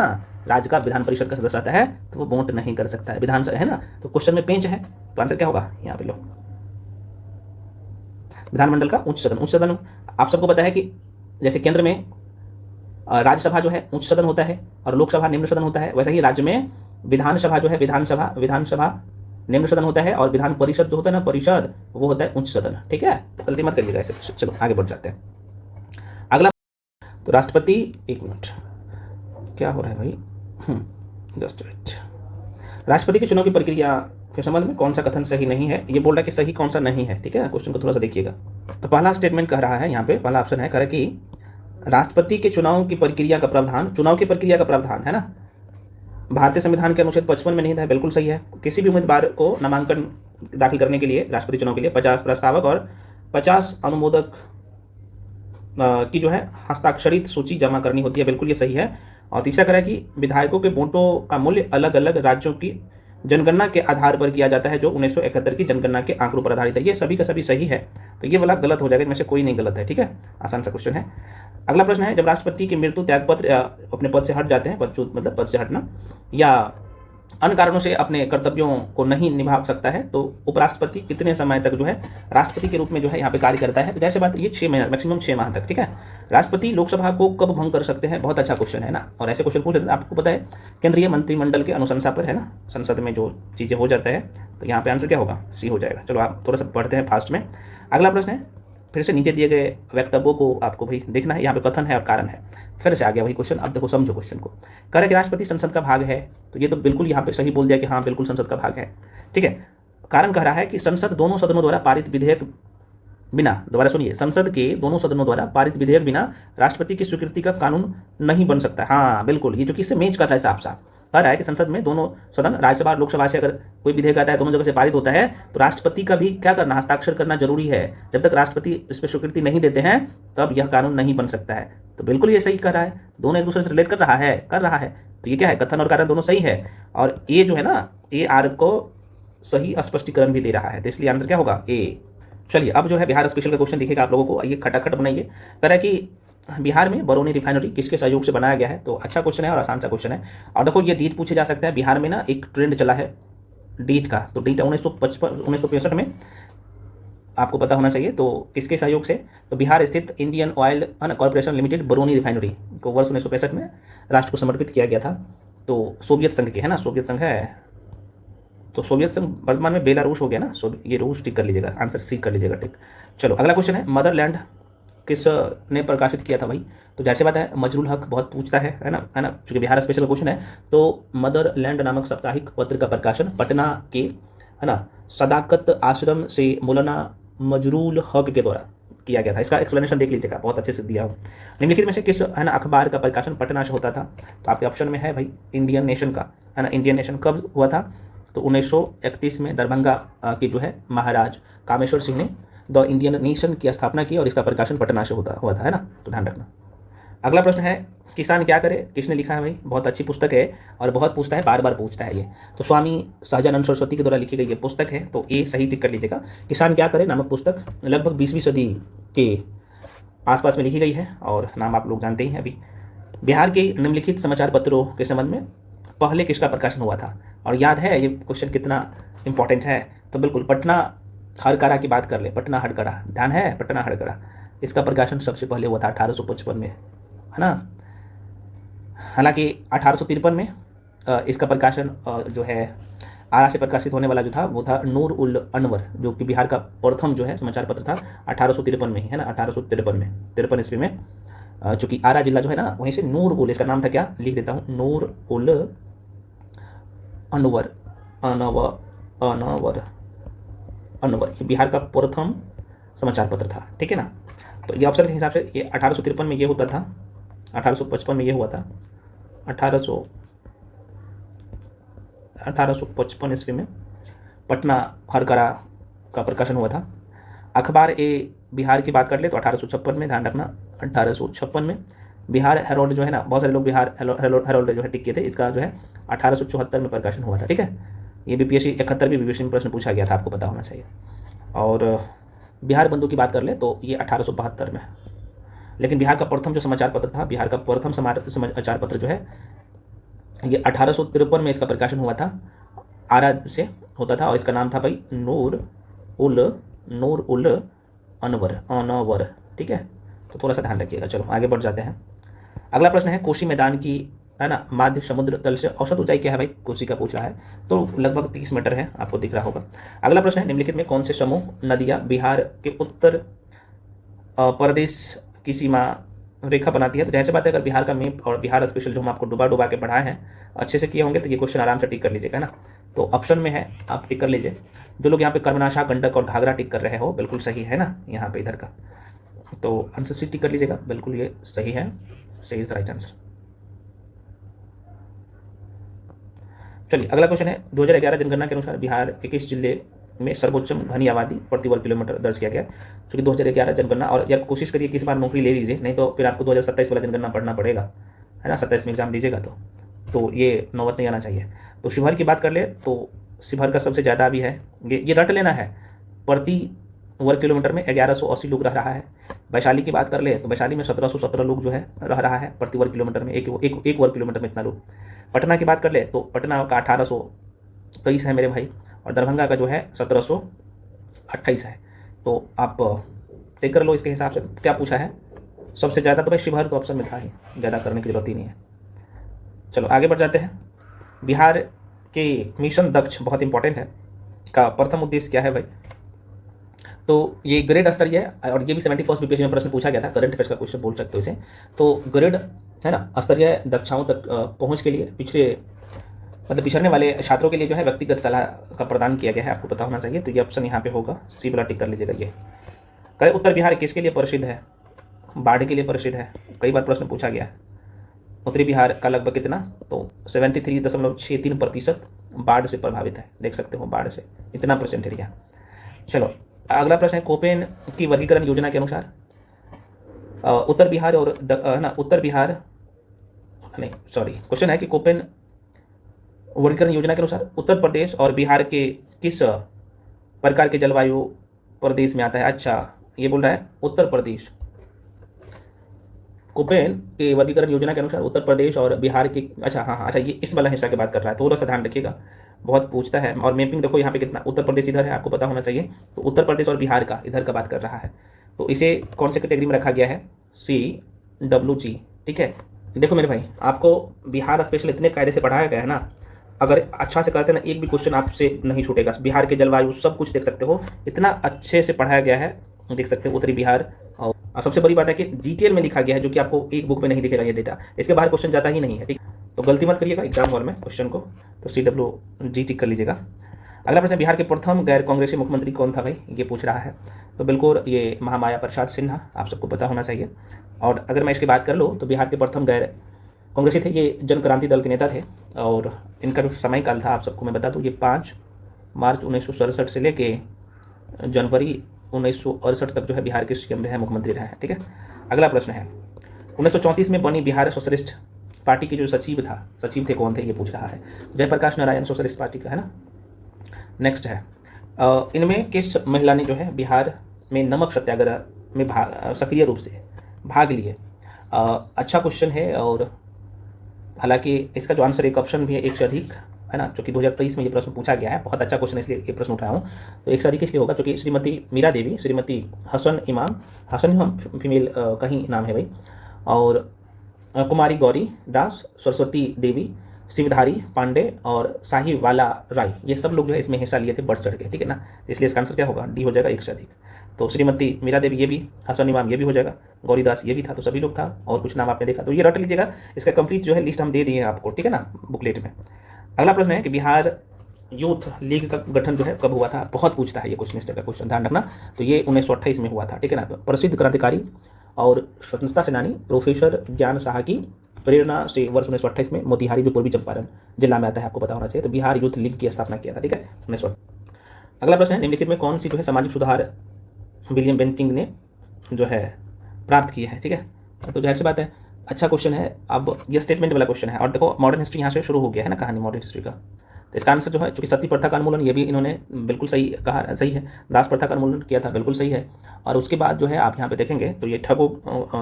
राज्य का विधान परिषद का सदस्य रहता है, तो वो वोट नहीं कर सकता है, विधान है ना। तो क्वेश्चन में पेंच है, तो आंसर क्या होगा, यहाँ पे लो, विधानमंडल का उच्च सदन। आप सबको पता है कि जैसे केंद्र में राज्यसभा जो है उच्च सदन होता है और लोकसभा निम्न सदन होता है, वैसे ही राज्य में विधानसभा जो है विधानसभा निम्न सदन होता है और विधान परिषद जो होता है ना, परिषद, वो होता है उच्च सदन, ठीक है। तो गलती मत करिएगा ऐसे। चलो आगे बढ़ जाते हैं। अगला, तो राष्ट्रपति, एक मिनट क्या हो रहा है भाई, जस्ट वेट। राष्ट्रपति के चुनाव की प्रक्रिया के संबंध में कौन सा कथन सही नहीं है, ये बोल रहा है कि सही कौन सा नहीं है, ठीक है। क्वेश्चन को थोड़ा सा देखिएगा। तो पहला स्टेटमेंट कह रहा है यहाँ पे, पहला ऑप्शन है, कह रहा है कि राष्ट्रपति के चुनाव की प्रक्रिया का प्रावधान है ना, भारतीय संविधान के अनुच्छेद 55 में नहीं था, बिल्कुल सही है। किसी भी उम्मीदवार को नामांकन दाखिल करने के लिए राष्ट्रपति चुनाव के लिए 50 प्रस्तावक और 50 अनुमोदक की जो है हस्ताक्षरित सूची जमा करनी होती है, बिल्कुल ये सही है। और तीसरा कह रहा है कि विधायकों के वोटों का मूल्य अलग अलग राज्यों की जनगणना के आधार पर किया जाता है, जो 1971 की जनगणना के आंकड़ों पर आधारित है। ये सभी का सभी सही है, तो ये वाला गलत हो जाएगा, इनमें से कोई नहीं गलत है, ठीक है। आसान सा क्वेश्चन है। अगला प्रश्न है, जब राष्ट्रपति की मृत्यु, त्यागपत्र या अपने पद से हट जाते हैं, मतलब पद से हटना, या अन्य कारणों से अपने कर्तव्यों को नहीं निभा सकता है, तो उपराष्ट्रपति कितने समय तक जो है राष्ट्रपति के रूप में जो है यहाँ पे कार्य करता है। तो जैसे बात, ये 6 महीने, मैक्सिमम 6 माह तक, ठीक है। राष्ट्रपति लोकसभा को कब भंग कर सकते हैं, बहुत अच्छा क्वेश्चन है ना। और ऐसे क्वेश्चन पूछ लेते हैं, आपको पता है केंद्रीय मंत्रिमंडल के अनुशंसा पर, है ना, संसद में जो चीज़ें हो जाता है, तो यहाँ पे आंसर क्या होगा, सी हो जाएगा। चलो आप थोड़ा सा पढ़ते हैं फास्ट में। अगला प्रश्न है, फिर से नीचे दिए गए वक्तव्यों को आपको भाई देखना है, यहाँ पे कथन है और कारण है। फिर से आ गया वही क्वेश्चन, अब देखो समझो क्वेश्चन को। कह रहे कि राष्ट्रपति संसद का भाग है, तो ये तो बिल्कुल यहाँ पे सही बोल दिया कि हाँ बिल्कुल संसद का भाग है, ठीक है। कारण कह रहा है कि संसद दोनों सदनों द्वारा पारित विधेयक बिना, दोबारा सुनिए, संसद के दोनों सदनों द्वारा पारित विधेयक बिना राष्ट्रपति की स्वीकृति का कानून नहीं बन सकता। हाँ बिल्कुल, ये जो कि इससे मैच कर रहा है, साफ साफ कह रहा है कि संसद में दोनों सदन, राज्यसभा और लोकसभा से अगर कोई विधेयक आता है, दोनों जगह से पारित होता है, तो राष्ट्रपति का भी क्या करना, हस्ताक्षर करना जरूरी है। जब तक राष्ट्रपति इस पर स्वीकृति नहीं देते हैं, तब यह कानून नहीं बन सकता है। तो बिल्कुल ये सही कर रहा है, दोनों एक दूसरे से रिलेट कर रहा है। तो ये क्या है, कथन और कारण दोनों सही है, और ये जो है ना, ये आर को सही स्पष्टीकरण भी दे रहा है, तो इसलिए आंसर क्या होगा, ए। चलिए अब जो है बिहार स्पेशल का क्वेश्चन दिखेगा आप लोगों को, ये खटाखट बनाइए। कह रहा है कि बिहार में बरौनी रिफाइनरी किसके सहयोग से बनाया गया है, तो अच्छा क्वेश्चन है और आसान सा क्वेश्चन है। और देखो ये डीट पूछे जा सकता है, बिहार में ना एक ट्रेंड चला है डीट का, तो डीट 1965 में आपको पता होना चाहिए, तो किसके सहयोग से, तो बिहार स्थित Indian oil corporation limited Barauni refinery को वर्ष 1965 में राष्ट्र को समर्पित किया गया था। तो सोवियत संघ के, है ना, सोवियत संघ है, तो सोवियत संघ वर्तमान में बेलारूस हो गया ना, ये रूस टिक कर लीजिएगा, आंसर सी कर लीजिएगा टिक। चलो अगला क्वेश्चन है, मदरलैंड किस ने प्रकाशित किया था भाई? तो जाहिर सी बात है मजरूल हक बहुत पूछता है ना, चूंकि बिहार स्पेशल क्वेश्चन है। तो मदरलैंड नामक साप्ताहिक पत्र का प्रकाशन पटना के है ना सदाकत आश्रम से मौलाना मजरूल हक के द्वारा किया गया था। इसका एक्सप्लेनेशन देख लीजिएगा, बहुत अच्छे से दिया हूँ। निम्नलिखित में से किस है ना अखबार का प्रकाशन पटना से होता था? तो आपके ऑप्शन में है भाई इंडियन नेशन का, है ना। इंडियन नेशन कब हुआ था? तो 1931 में दरभंगा के जो है महाराज कामेश्वर सिंह ने द इंडियन नेशन की स्थापना की और इसका प्रकाशन पटना से हुआ था, है ना। तो ध्यान रखना। अगला प्रश्न है किसान क्या करे? किसने लिखा है भाई? बहुत अच्छी पुस्तक है और बहुत पूछता है, बार बार पूछता है ये। तो स्वामी सहजानंद सरस्वती के द्वारा लिखी गई ये पुस्तक है, तो ए सही टिक कर लीजिएगा। किसान क्या करे नामक पुस्तक लगभग 20वीं सदी के आसपास में लिखी गई है और नाम आप लोग जानते ही हैं। अभी बिहार के निम्नलिखित समाचार पत्रों के संबंध में पहले किसका प्रकाशन हुआ था? और याद है ये क्वेश्चन कितना इंपॉर्टेंट है? तो बिल्कुल पटना हड़कड़ा की बात कर ले, पटना हड़कड़ा, ध्यान है पटना हड़कड़ा। इसका प्रकाशन सबसे पहले हुआ था 1855 में, है ना। हालांकि 1853 में इसका प्रकाशन जो है आरा से प्रकाशित होने वाला जो था वो था नूर उल अनवर, जो कि बिहार का प्रथम जो है समाचार पत्र था 1853 में ही, है ना। 1853 में 53 ईस्वी में चूंकि आरा जिला जो है ना वहीं से नूर उल, इसका नाम था क्या, लिख देता हूँ, नूर उल अनवर, अनवर अनवर, ये बिहार का प्रथम समाचार पत्र था, ठीक है ना। तो ये ऑप्शन के हिसाब से ये 1853 में ये होता था, 1855 में ये हुआ था, 1855 ईस्वी में पटना हड़कड़ा का प्रकाशन हुआ था। अखबार ए बिहार की बात कर ले तो 1856 में, ध्यान रखना 1856 में। बिहार हेरोल्ड जो है ना, बहुत सारे लोग बिहार हेरोल्ड जो है टिक किए थे, इसका जो है 1874 में प्रकाशन हुआ था, ठीक है। ये बीपीएससी 71वीं बीपीएससी में प्रश्न पूछा गया था, आपको पता होना चाहिए। और बिहार बंधु की बात कर ले तो ये 1872 में। लेकिन बिहार का प्रथम जो समाचार पत्र था, बिहार का प्रथम समाचार पत्र जो है ये 1853 में इसका प्रकाशन हुआ था, आरा से होता था और इसका नाम था भाई नूर उल अनवर, ठीक है। तो थोड़ा सा ध्यान रखिएगा। चलो आगे बढ़ जाते हैं। अगला प्रश्न है कोसी मैदान की, है ना, माध्य समुद्र तल से औसत ऊंचाई क्या है भाई? कोसी का पूछ रहा है, तो लगभग 30 मीटर है, आपको दिख रहा होगा। अगला प्रश्न है निम्नलिखित में कौन से समूह नदियां बिहार के उत्तर प्रदेश की सीमा रेखा बनाती है? तो जाहिर सी बात है अगर बिहार का मैप और बिहार स्पेशल जो हम आपको डुबा के पढ़ाए हैं अच्छे से किए होंगे तो ये क्वेश्चन आराम से टिक कर लीजिएगा ना। तो ऑप्शन में है, आप टिक कर लीजिए। जो लोग यहाँ पे कर्मनाशा, गंडक और घाघरा टिक कर रहे हो बिल्कुल सही है ना, यहाँ पे इधर का, तो आंसर सी टिक कर लीजिएगा, बिल्कुल ये सही है, सही इज द राइट आंसर। चलिए अगला क्वेश्चन है 2011 जनगणना के अनुसार बिहार के किस जिले में सर्वोच्च घनी आबादी प्रति वर्ग किलोमीटर दर्ज किया गया? क्योंकि 2011 जनगणना, और यार कोशिश करिए किस बार नौकरी ले लीजिए, नहीं तो फिर आपको 2027 वाला जनगणना पढ़ना पड़ेगा, है ना। 27 में एग्जाम दीजिएगा तो ये नौबत नहीं आना चाहिए। तो शिवहर की बात कर ले तो शिवहर का सबसे ज़्यादा भी है, ये रट लेना है, प्रति वर्ग किलोमीटर में 1180 लोग रह रहा है। वैशाली की बात कर ले तो वैशाली में 1717 लोग जो है रह रहा है प्रति वर्ग किलोमीटर में, एक वर्ग किलोमीटर में इतना लोग। पटना की बात कर ले तो पटना का 1823 है मेरे भाई, और दरभंगा का जो है 1728 है। तो आप टेक कर लो इसके हिसाब से। क्या पूछा है सबसे ज़्यादा? तो भाई शिवहर तो ऑप्शन में था ही, ज़्यादा करने की जरूरत ही नहीं है। चलो आगे बढ़ जाते हैं। बिहार के मिशन दक्ष, बहुत इंपॉर्टेंट है, का प्रथम उद्देश्य क्या है भाई? तो ये ग्रेड स्तरीय है और ये भी 71st बीपीएससी में प्रश्न पूछा गया था, करंट अफेयर्स का क्वेश्चन बोल सकते हो इसे। तो ग्रेड है ना स्तरीय दक्षाओं तक पहुंच के लिए पिछड़ने वाले छात्रों के लिए जो है व्यक्तिगत सलाह का प्रदान किया गया है, आपको पता होना चाहिए। तो ये ऑप्शन यहाँ पे होगा, सी वाला टिक कर लीजिएगा। ये कहे उत्तर बिहार किसके लिए प्रसिद्ध है? बाढ़ के लिए प्रसिद्ध है, कई बार प्रश्न पूछा गया है। उत्तरी बिहार का लगभग कितना? तो 73.63% बाढ़ से प्रभावित है, देख सकते हो, बाढ़ से इतना % एरिया। चलो अगला प्रश्न है कोपेन की वर्गीकरण योजना के अनुसार उत्तर बिहार और क्वेश्चन है कि कोपेन वर्गीकरण योजना के अनुसार उत्तर प्रदेश और बिहार के किस प्रकार के जलवायु प्रदेश में आता है? अच्छा ये बोल रहा है उत्तर प्रदेश। कोपेन के वर्गीकरण योजना के अनुसार उत्तर प्रदेश और बिहार के, अच्छा ये इस वाला हिस्सा की बात कर रहा है, थोड़ा सा ध्यान रखिएगा, बहुत पूछता है। और मैपिंग देखो यहाँ पे कितना, उत्तर प्रदेश इधर है, आपको पता होना चाहिए। तो उत्तर प्रदेश और बिहार का इधर का बात कर रहा है, तो इसे कौन से कैटेगरी में रखा गया है? CWG, ठीक है। देखो मेरे भाई, आपको बिहार स्पेशल इतने कायदे से पढ़ाया गया है ना, अगर अच्छा से करते ना एक भी क्वेश्चन आपसे नहीं छूटेगा। बिहार के जलवायु सब कुछ देख सकते हो, इतना अच्छे से पढ़ाया गया है देख सकते हो उत्तरी बिहार। और सबसे बड़ी बात है कि डिटेल में लिखा गया है, जो कि आपको एक बुक में नहीं दिखेगा ये डेटा, इसके बाहर क्वेश्चन जाता ही नहीं है, ठीक। तो गलती मत करिएगा एग्जाम हॉल में क्वेश्चन को, तो CWG टिक कर लीजिएगा। अगला प्रश्न, बिहार के प्रथम गैर कांग्रेसी मुख्यमंत्री कौन था भाई, ये पूछ रहा है। तो बिल्कुल ये महामाया प्रसाद सिन्हा, आप सबको पता होना चाहिए। और अगर मैं इसकी बात कर लूँ तो बिहार के प्रथम गैर कांग्रेसी थे, ये जन क्रांति दल के नेता थे। और इनका जो समय काल था आप सबको मैं बता दूँ, ये 5 मार्च 1967 से लेके जनवरी 1968 तक जो है बिहार के CM रहे हैं, मुख्यमंत्री रहे हैं, ठीक है। अगला प्रश्न है, 1934 में बनी बिहार सोशलिस्ट पार्टी के जो सचिव थे कौन थे, ये पूछ रहा है। जयप्रकाश नारायण सोशलिस्ट पार्टी का है ना। नेक्स्ट है, इनमें किस महिला ने जो है बिहार में नमक सत्याग्रह में सक्रिय रूप से भाग लिए। अच्छा क्वेश्चन है, और हालांकि इसका जो आंसर एक ऑप्शन भी है, एक से अधिक, है ना, जो कि 2023 में ये प्रश्न पूछा गया है। बहुत अच्छा क्वेश्चन है, इसलिए ये प्रश्न उठाया हूँ। तो एक से अधिक इसलिए होगा क्योंकि श्रीमती मीरा देवी, श्रीमती हसन इमाम फीमेल का ही नाम है भाई, और कुमारी गौरी दास, सरस्वती देवी, शिवधारी पांडे और साहिवाला राय, ये सब लोग जो है इसमें हिस्सा लिए थे बढ़ चढ़ के, ठीक है ना। इसलिए इसका आंसर क्या होगा, डी हो जाएगा, एक से अधिक। तो श्रीमती मीरा देवी ये भी, हसन इमाम ये भी हो जाएगा, गौरीदास ये भी था, तो सभी लोग था, और कुछ नाम आपने देखा, तो ये रट लीजिएगा। इसका कंप्लीट जो है लिस्ट हम दे दिए हैं आपको, ठीक है ना, बुकलेट में। अगला प्रश्न है कि बिहार यूथ लीग का गठन जो है कब हुआ था, बहुत पूछता है ये क्वेश्चन, इस तरह का क्वेश्चन ध्यान रखना। तो ये 1928 में हुआ था, ठीक है ना। तो प्रसिद्ध क्रांतिकारी और स्वतंत्रता सेनानी प्रोफेसर ज्ञान साहा की प्रेरणा से वर्ष 1928 में मोतिहारी, जो पूर्वी चंपारण जिला में आता है, आपको पता होना चाहिए, तो बिहार यूथ लीग की स्थापना किया था, ठीक है, 1928। अगला प्रश्न है, निम्नलिखित में कौन सी जो है सामाजिक सुधार विलियम बेंटिंक ने जो है प्राप्त की है, ठीक है। तो जाहिर सी बात है, अच्छा क्वेश्चन है। अब ये स्टेटमेंट वाला क्वेश्चन है, और देखो मॉडर्न हिस्ट्री यहाँ से शुरू हो गया है ना, कहानी मॉडर्न हिस्ट्री का। तो इसका आंसर जो है, चूंकि सती प्रथा का उन्मूलन, ये भी इन्होंने बिल्कुल सही कहा, सही है। दास प्रथा का उन्मूलन किया था, बिल्कुल सही है। और उसके बाद जो है आप यहाँ पे देखेंगे तो ये ठगों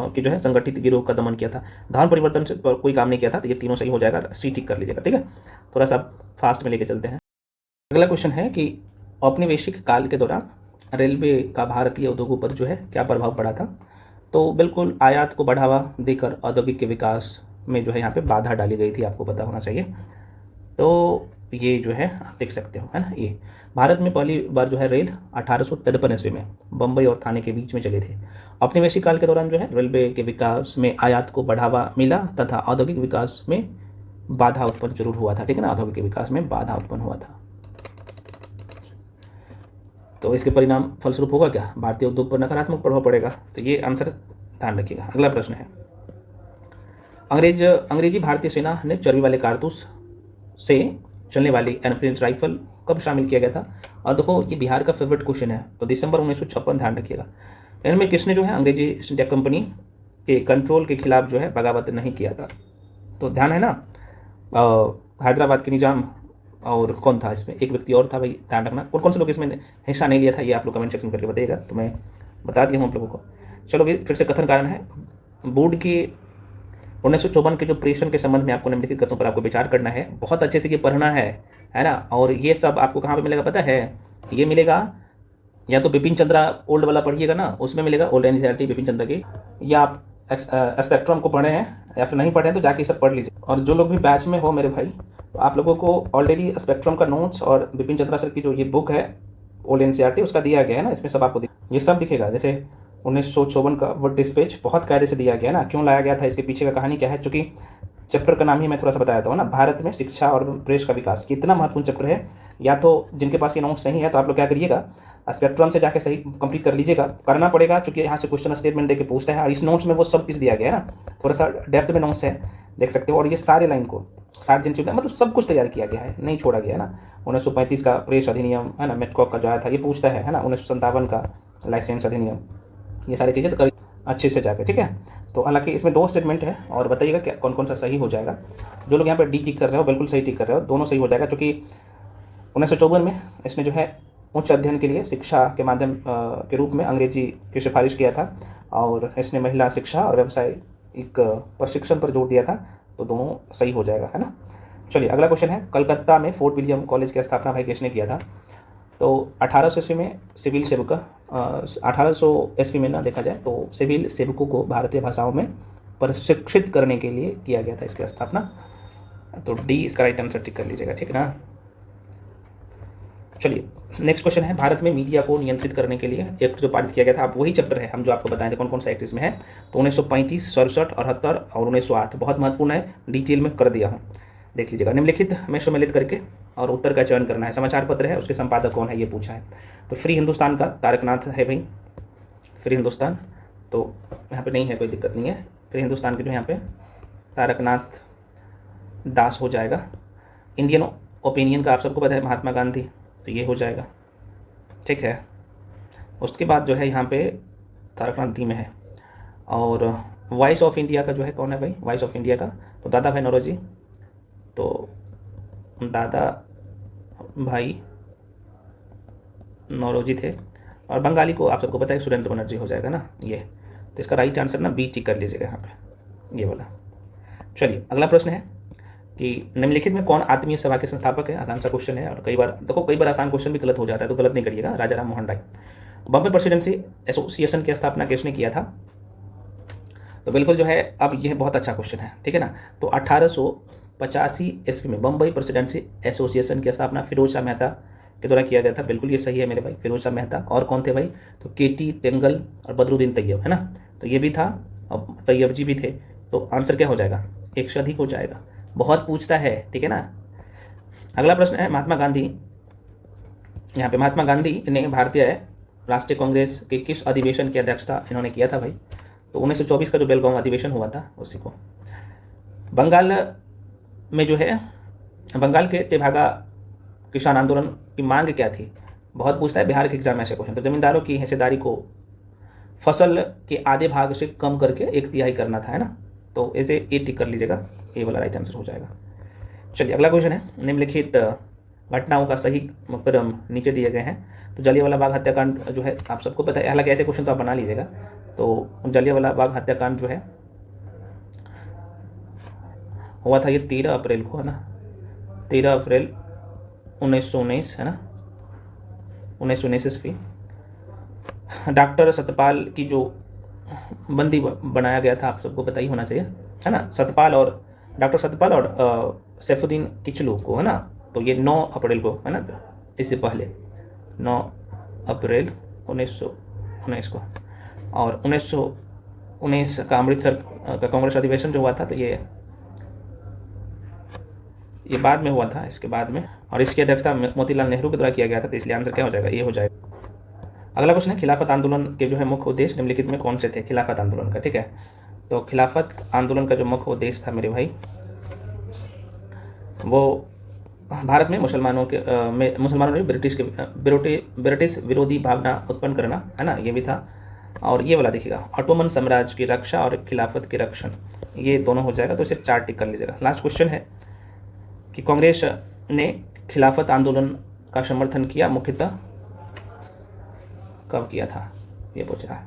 की जो है संगठित गिरोह का दमन किया था, धर्म परिवर्तन से कोई काम नहीं किया था। तो ये तीनों सही हो जाएगा, सी टिक कर लीजिएगा, ठीक है। थोड़ा सा फास्ट में लेके चलते हैं। अगला क्वेश्चन है कि औपनिवेशिक काल के दौरान रेलवे का भारतीय उद्योगों पर जो है क्या प्रभाव पड़ा था। तो बिल्कुल आयात को बढ़ावा देकर औद्योगिक के विकास में जो है यहाँ पे बाधा डाली गई थी, आपको पता होना चाहिए। तो ये जो है आप देख सकते हो, है ना। ये भारत में पहली बार जो है रेल 1853 ईस्वी में बम्बई और थाने के बीच में चले थे। औपनिवेशिक काल के दौरान जो है रेलवे के विकास में आयात को बढ़ावा मिला तथा औद्योगिक विकास में बाधा उत्पन्न जरूर हुआ था, ठीक है ना, औद्योगिक के विकास में बाधा उत्पन्न हुआ था। तो इसके परिणाम फलस्वरूप होगा क्या, भारतीय उद्योग पर नकारात्मक प्रभाव पड़ेगा। तो ये आंसर ध्यान रखिएगा। अगला प्रश्न है, अंग्रेजी भारतीय सेना ने चर्बी वाले कारतूस से चलने वाली एनफील्ड राइफल कब शामिल किया गया था। और देखो ये बिहार का फेवरेट क्वेश्चन है। तो दिसंबर 1956, ध्यान रखिएगा। इनमें किसने जो है अंग्रेजी ईस्ट इंडिया कंपनी के कंट्रोल के खिलाफ जो है बगावत नहीं किया था। तो ध्यान है ना, हैदराबाद के निजाम और कौन था इसमें, एक व्यक्ति और था भाई, ध्यान रखना। कौन कौन से लोग इसमें हिस्सा नहीं लिया था, ये आप लोग कमेंट सेक्शन करके बताइएगा, तो मैं बता दिया हूँ आप लोगों को। चलो फिर से कथन कारण है, बोर्ड के 1954 के जो प्रेषण के संबंध में आपको निम्नलिखित कथनों पर आपको विचार करना है, बहुत अच्छे से ये पढ़ना है ना। और ये सब आपको कहाँ पे मिलेगा पता है, ये मिलेगा या तो बिपिन चंद्रा ओल्ड वाला पढ़िएगा ना, उसमें मिलेगा ओल्ड एनसीईआरटी बिपिन चंद्रा की, या आप स्पेक्ट्रम को पढ़े हैं या फिर नहीं पढ़े हैं तो जाके सब पढ़ लीजिए। और जो लोग भी बैच में हो मेरे भाई, तो आप लोगों को ऑलरेडी स्पेक्ट्रम का नोट्स और बिपिन चंद्रा सर की जो ये बुक है ओल्ड एनसीईआरटी, उसका दिया गया है ना, इसमें सब आपको ये सब दिखेगा। जैसे 1954 का वर्ड डिस्पैच बहुत कायदे से दिया गया ना, क्यों लाया गया था, इसके पीछे का कहानी क्या है। चूंकि चैप्टर का नाम ही मैं थोड़ा सा बताया था ना, भारत में शिक्षा और प्रेस का विकास, कितना महत्वपूर्ण चैप्टर है। या तो जिनके पास ये नोट्स नहीं है तो आप लोग क्या करिएगा, स्पेक्ट्रम से जाके सही कंप्लीट कर लीजिएगा, करना पड़ेगा क्योंकि यहाँ से क्वेश्चन स्टेटमेंट देके पूछता है। और इस नोट्स में वो सब कुछ दिया गया है ना, थोड़ा सा डेप्थ में नोट्स है, देख सकते हो। और ये सारे लाइन को 60 दिन चुका, मतलब सब कुछ तैयार किया गया है, नहीं छोड़ा गया है ना। 1935 का प्रेस अधिनियम है ना, मेटकॉक का जो आया था ये पूछता है ना। 1957 का लाइसेंस अधिनियम, ये सारी चीज़ें तो कर अच्छे से जाकर, ठीक है। तो हालांकि इसमें 2 स्टेटमेंट है, और बताइएगा क्या कौन कौन सा सही हो जाएगा। जो लोग यहाँ पर डी टिक कर रहे हो बिल्कुल सही टिक कर रहे हो, दोनों सही हो जाएगा। क्योंकि 1954 में इसने जो है उच्च अध्ययन के लिए शिक्षा के माध्यम के रूप में अंग्रेजी की सिफारिश किया था, और इसने महिला शिक्षा और व्यावसायिक प्रशिक्षण पर जोर दिया था। तो दोनों सही हो जाएगा, है ना। चलिए अगला क्वेश्चन है, कलकत्ता में फोर्ट विलियम कॉलेज की स्थापना भाई किसने किया था। तो 1800 ईस्वी में सिविल सेवक 1800 ईस्वी में ना देखा जाए तो सिविल सेवकों को भारतीय भाषाओं में प्रशिक्षित करने के लिए किया गया था इसकी स्थापना। तो डी इसका राइट आंसर टिक कर लीजिएगा, ठीक है ना। चलिए नेक्स्ट क्वेश्चन है, भारत में मीडिया को नियंत्रित करने के लिए एक जो पारित किया गया था, आप वही चैप्टर है हम जो आपको बताए थे कौन कौन सा एक्ट इसमें है। तो 1935, 67, 78 और 1908 बहुत महत्वपूर्ण है, डिटेल में कर दिया हूँ, देख लीजिएगा। निम्नलिखित में सम्मिलित करके और उत्तर का चयन करना है। समाचार पत्र है, उसके संपादक कौन है ये पूछा है। तो फ्री हिंदुस्तान का तारकनाथ है भाई, फ्री हिंदुस्तान, तो यहाँ पे नहीं है, कोई दिक्कत नहीं है। फ्री हिंदुस्तान के जो यहाँ पे तारकनाथ दास हो जाएगा। इंडियन ओपिनियन का आप सबको पता है महात्मा गांधी, तो ये हो जाएगा, ठीक है। उसके बाद जो है यहाँ पे तारकनाथ डी में है। और वॉइस ऑफ इंडिया का जो है कौन है भाई, वॉइस ऑफ इंडिया का तो दादा भाई नौरोजी, तो दादा भाई नौरोजी थे। और बंगाली को आप सबको पता है सुरेंद्र बनर्जी हो जाएगा ना ये। तो इसका राइट आंसर ना बी टिक कर लीजिएगा यहाँ पे, ये वाला। चलिए अगला प्रश्न है कि निम्नलिखित में कौन आत्मीय सभा के संस्थापक है। आसान सा क्वेश्चन है, और कई बार देखो कई बार आसान क्वेश्चन भी गलत हो जाता है, तो गलत नहीं करिएगा। राजा राम मोहन राय। बॉम्बे प्रेसिडेंसी एसोसिएशन की स्थापना किसने किया था। तो बिल्कुल जो है, अब यह बहुत अच्छा क्वेश्चन है, ठीक है ना। तो 1885 ईस्वी में बम्बई प्रेसिडेंसी एसोसिएशन की स्थापना फिरोज शाह मेहता के द्वारा किया गया था। बिल्कुल ये सही है मेरे भाई, फिरोज शाह मेहता। और कौन थे भाई, तो केटी तेंगल और बदरुद्दीन तैयब, है ना। तो ये भी था, और तैयब जी भी थे। तो आंसर क्या हो जाएगा, एक से अधिक हो जाएगा। बहुत पूछता है, ठीक है ना। अगला प्रश्न है महात्मा गांधी। यहाँ पे महात्मा गांधी ने भारतीय राष्ट्रीय कांग्रेस के किस अधिवेशन की अध्यक्षता इन्होंने किया था भाई। तो 1924 का जो बेलगांव अधिवेशन हुआ था उसी को। बंगाल में जो है, बंगाल के तेभागा किसान आंदोलन की मांग क्या थी। बहुत पूछता है बिहार के एग्जाम में ऐसे क्वेश्चन। तो जमींदारों की हिस्सेदारी को फसल के आधे भाग से कम करके 1/3 करना था, है ना। तो ऐसे ए टिक कर लीजिएगा, ए वाला राइट आंसर हो जाएगा। चलिए अगला क्वेश्चन है, निम्नलिखित घटनाओं का सही क्रम नीचे दिए गए हैं। तो जलियांवाला बाग हत्याकांड जो है आप सबको पता है, हालांकि ऐसे क्वेश्चन तो आप बना लीजिएगा। तो जलियांवाला बाग हत्याकांड जो है हुआ था ये 13 अप्रैल को, है ना। 13 अप्रैल 1919, है ना, 1919 ईस्वी। डॉक्टर सत्यपाल की जो बंदी बनाया गया था, आप सबको पता ही होना चाहिए, है ना। सत्यपाल और डॉक्टर सत्यपाल और सैफुद्दीन किचलू को, है ना। तो ये 9 अप्रैल को, है ना, इससे पहले 9 अप्रैल 1919 को। और 1919 का अमृतसर का कांग्रेस अधिवेशन जो हुआ था, तो ये बाद में हुआ था, इसके बाद में। और इसकी अध्यक्षता मोतीलाल नेहरू के द्वारा किया गया था। तो इसलिए आंसर क्या हो जाएगा, ये हो जाएगा। अगला क्वेश्चन है, खिलाफत आंदोलन के जो है मुख्य उद्देश्य निम्नलिखित में कौन से थे। खिलाफत आंदोलन का, ठीक है। तो खिलाफत आंदोलन का जो मुख्य उद्देश्य था मेरे भाई, वो भारत में मुसलमानों ने ब्रिटिश विरोधी भावना उत्पन्न करना, है ना, ये भी था। और ये वाला देखिएगा, ऑटोमन साम्राज्य की रक्षा और खिलाफत के रक्षण, ये दोनों हो जाएगा। तो इसे 4 टिक कर लीजिएगा। लास्ट क्वेश्चन है कि कांग्रेस ने खिलाफत आंदोलन का समर्थन किया, मुख्यतः कब किया था, ये पूछ रहा है।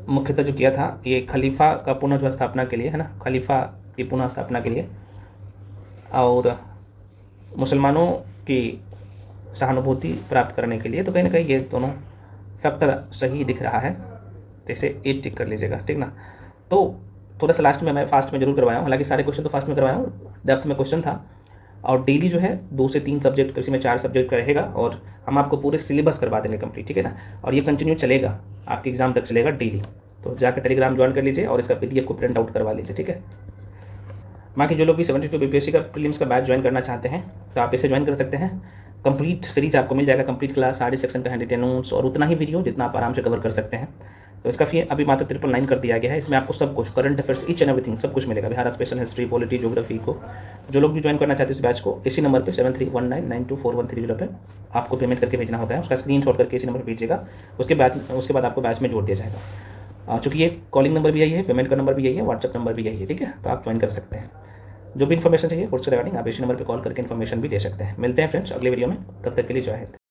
मुख्यतः जो किया था ये खलीफा का पुनः जो स्थापना के लिए, है ना, खलीफा की पुनः स्थापना के लिए और मुसलमानों की सहानुभूति प्राप्त करने के लिए। तो कहीं ना कहीं ये दोनों फैक्टर सही दिख रहा है, तो इसे 8 टिक कर लीजिएगा, ठीक ना। तो थोड़ा सा लास्ट में मैं फास्ट में जरूर करवाया हूँ, हालांकि सारे क्वेश्चन तो फास्ट में करवाया हूँ, डेप्थ में क्वेश्चन था। और डेली जो है 2 से 3 सब्जेक्ट, किसी में 4 सब्जेक्ट का रहेगा, और हम आपको पूरे सिलेबस करवा देंगे कंप्लीट, ठीक है ना। और ये कंटिन्यू चलेगा, आपके एग्जाम तक चलेगा डेली। तो जाकर टेलीग्राम ज्वाइन कर लीजिए और इसका PDF को प्रिंट आउट करवा लीजिए, ठीक है। बाकी जो लोग भी 72 BPSC का प्रीलिम्स का बैच ज्वाइन करना चाहते हैं तो आप इसे ज्वाइन कर सकते हैं। कंप्लीट सीरीज आपको मिल जाएगा, कंप्लीट क्लास, सारे सेक्शन का हैंड रिटन नोट्स और उतना ही वीडियो जितना आप आराम से कवर कर सकते हैं। तो इसका फी अभी मात्र 999 कर दिया गया है। इसमें आपको सब कुछ, current affairs, each and everything सब कुछ मिलेगा, Bihar special history, polity, geography को। जो लोग भी ज्वाइन करना चाहते हैं इस बैच को, इसी नंबर पे 7319924130 पे आपको पेमेंट करके भेजना होता है। उसका स्क्रीनशॉट करके इसी नंबर पर भेजिएगा। उसके बाद आपको बैच में जोड़ दिया जाएगा। चूँकि ये कॉलिंग नंबर भी यही है, पेमेंट का नंबर भी यही है, व्हाट्सअप नंबर भी यही है, ठीक है। तो आप ज्वाइन कर सकते हैं। जो भी इन्फॉर्मेशन चाहिए कोर्स से रिगार्डिंग आप इसी नंबर पर कॉल करके इन्फॉर्मेशन भी दे सकते हैं। मिलते हैं फ्रेंड्स अगले वीडियो में, तब तक के लिए जय हिंद।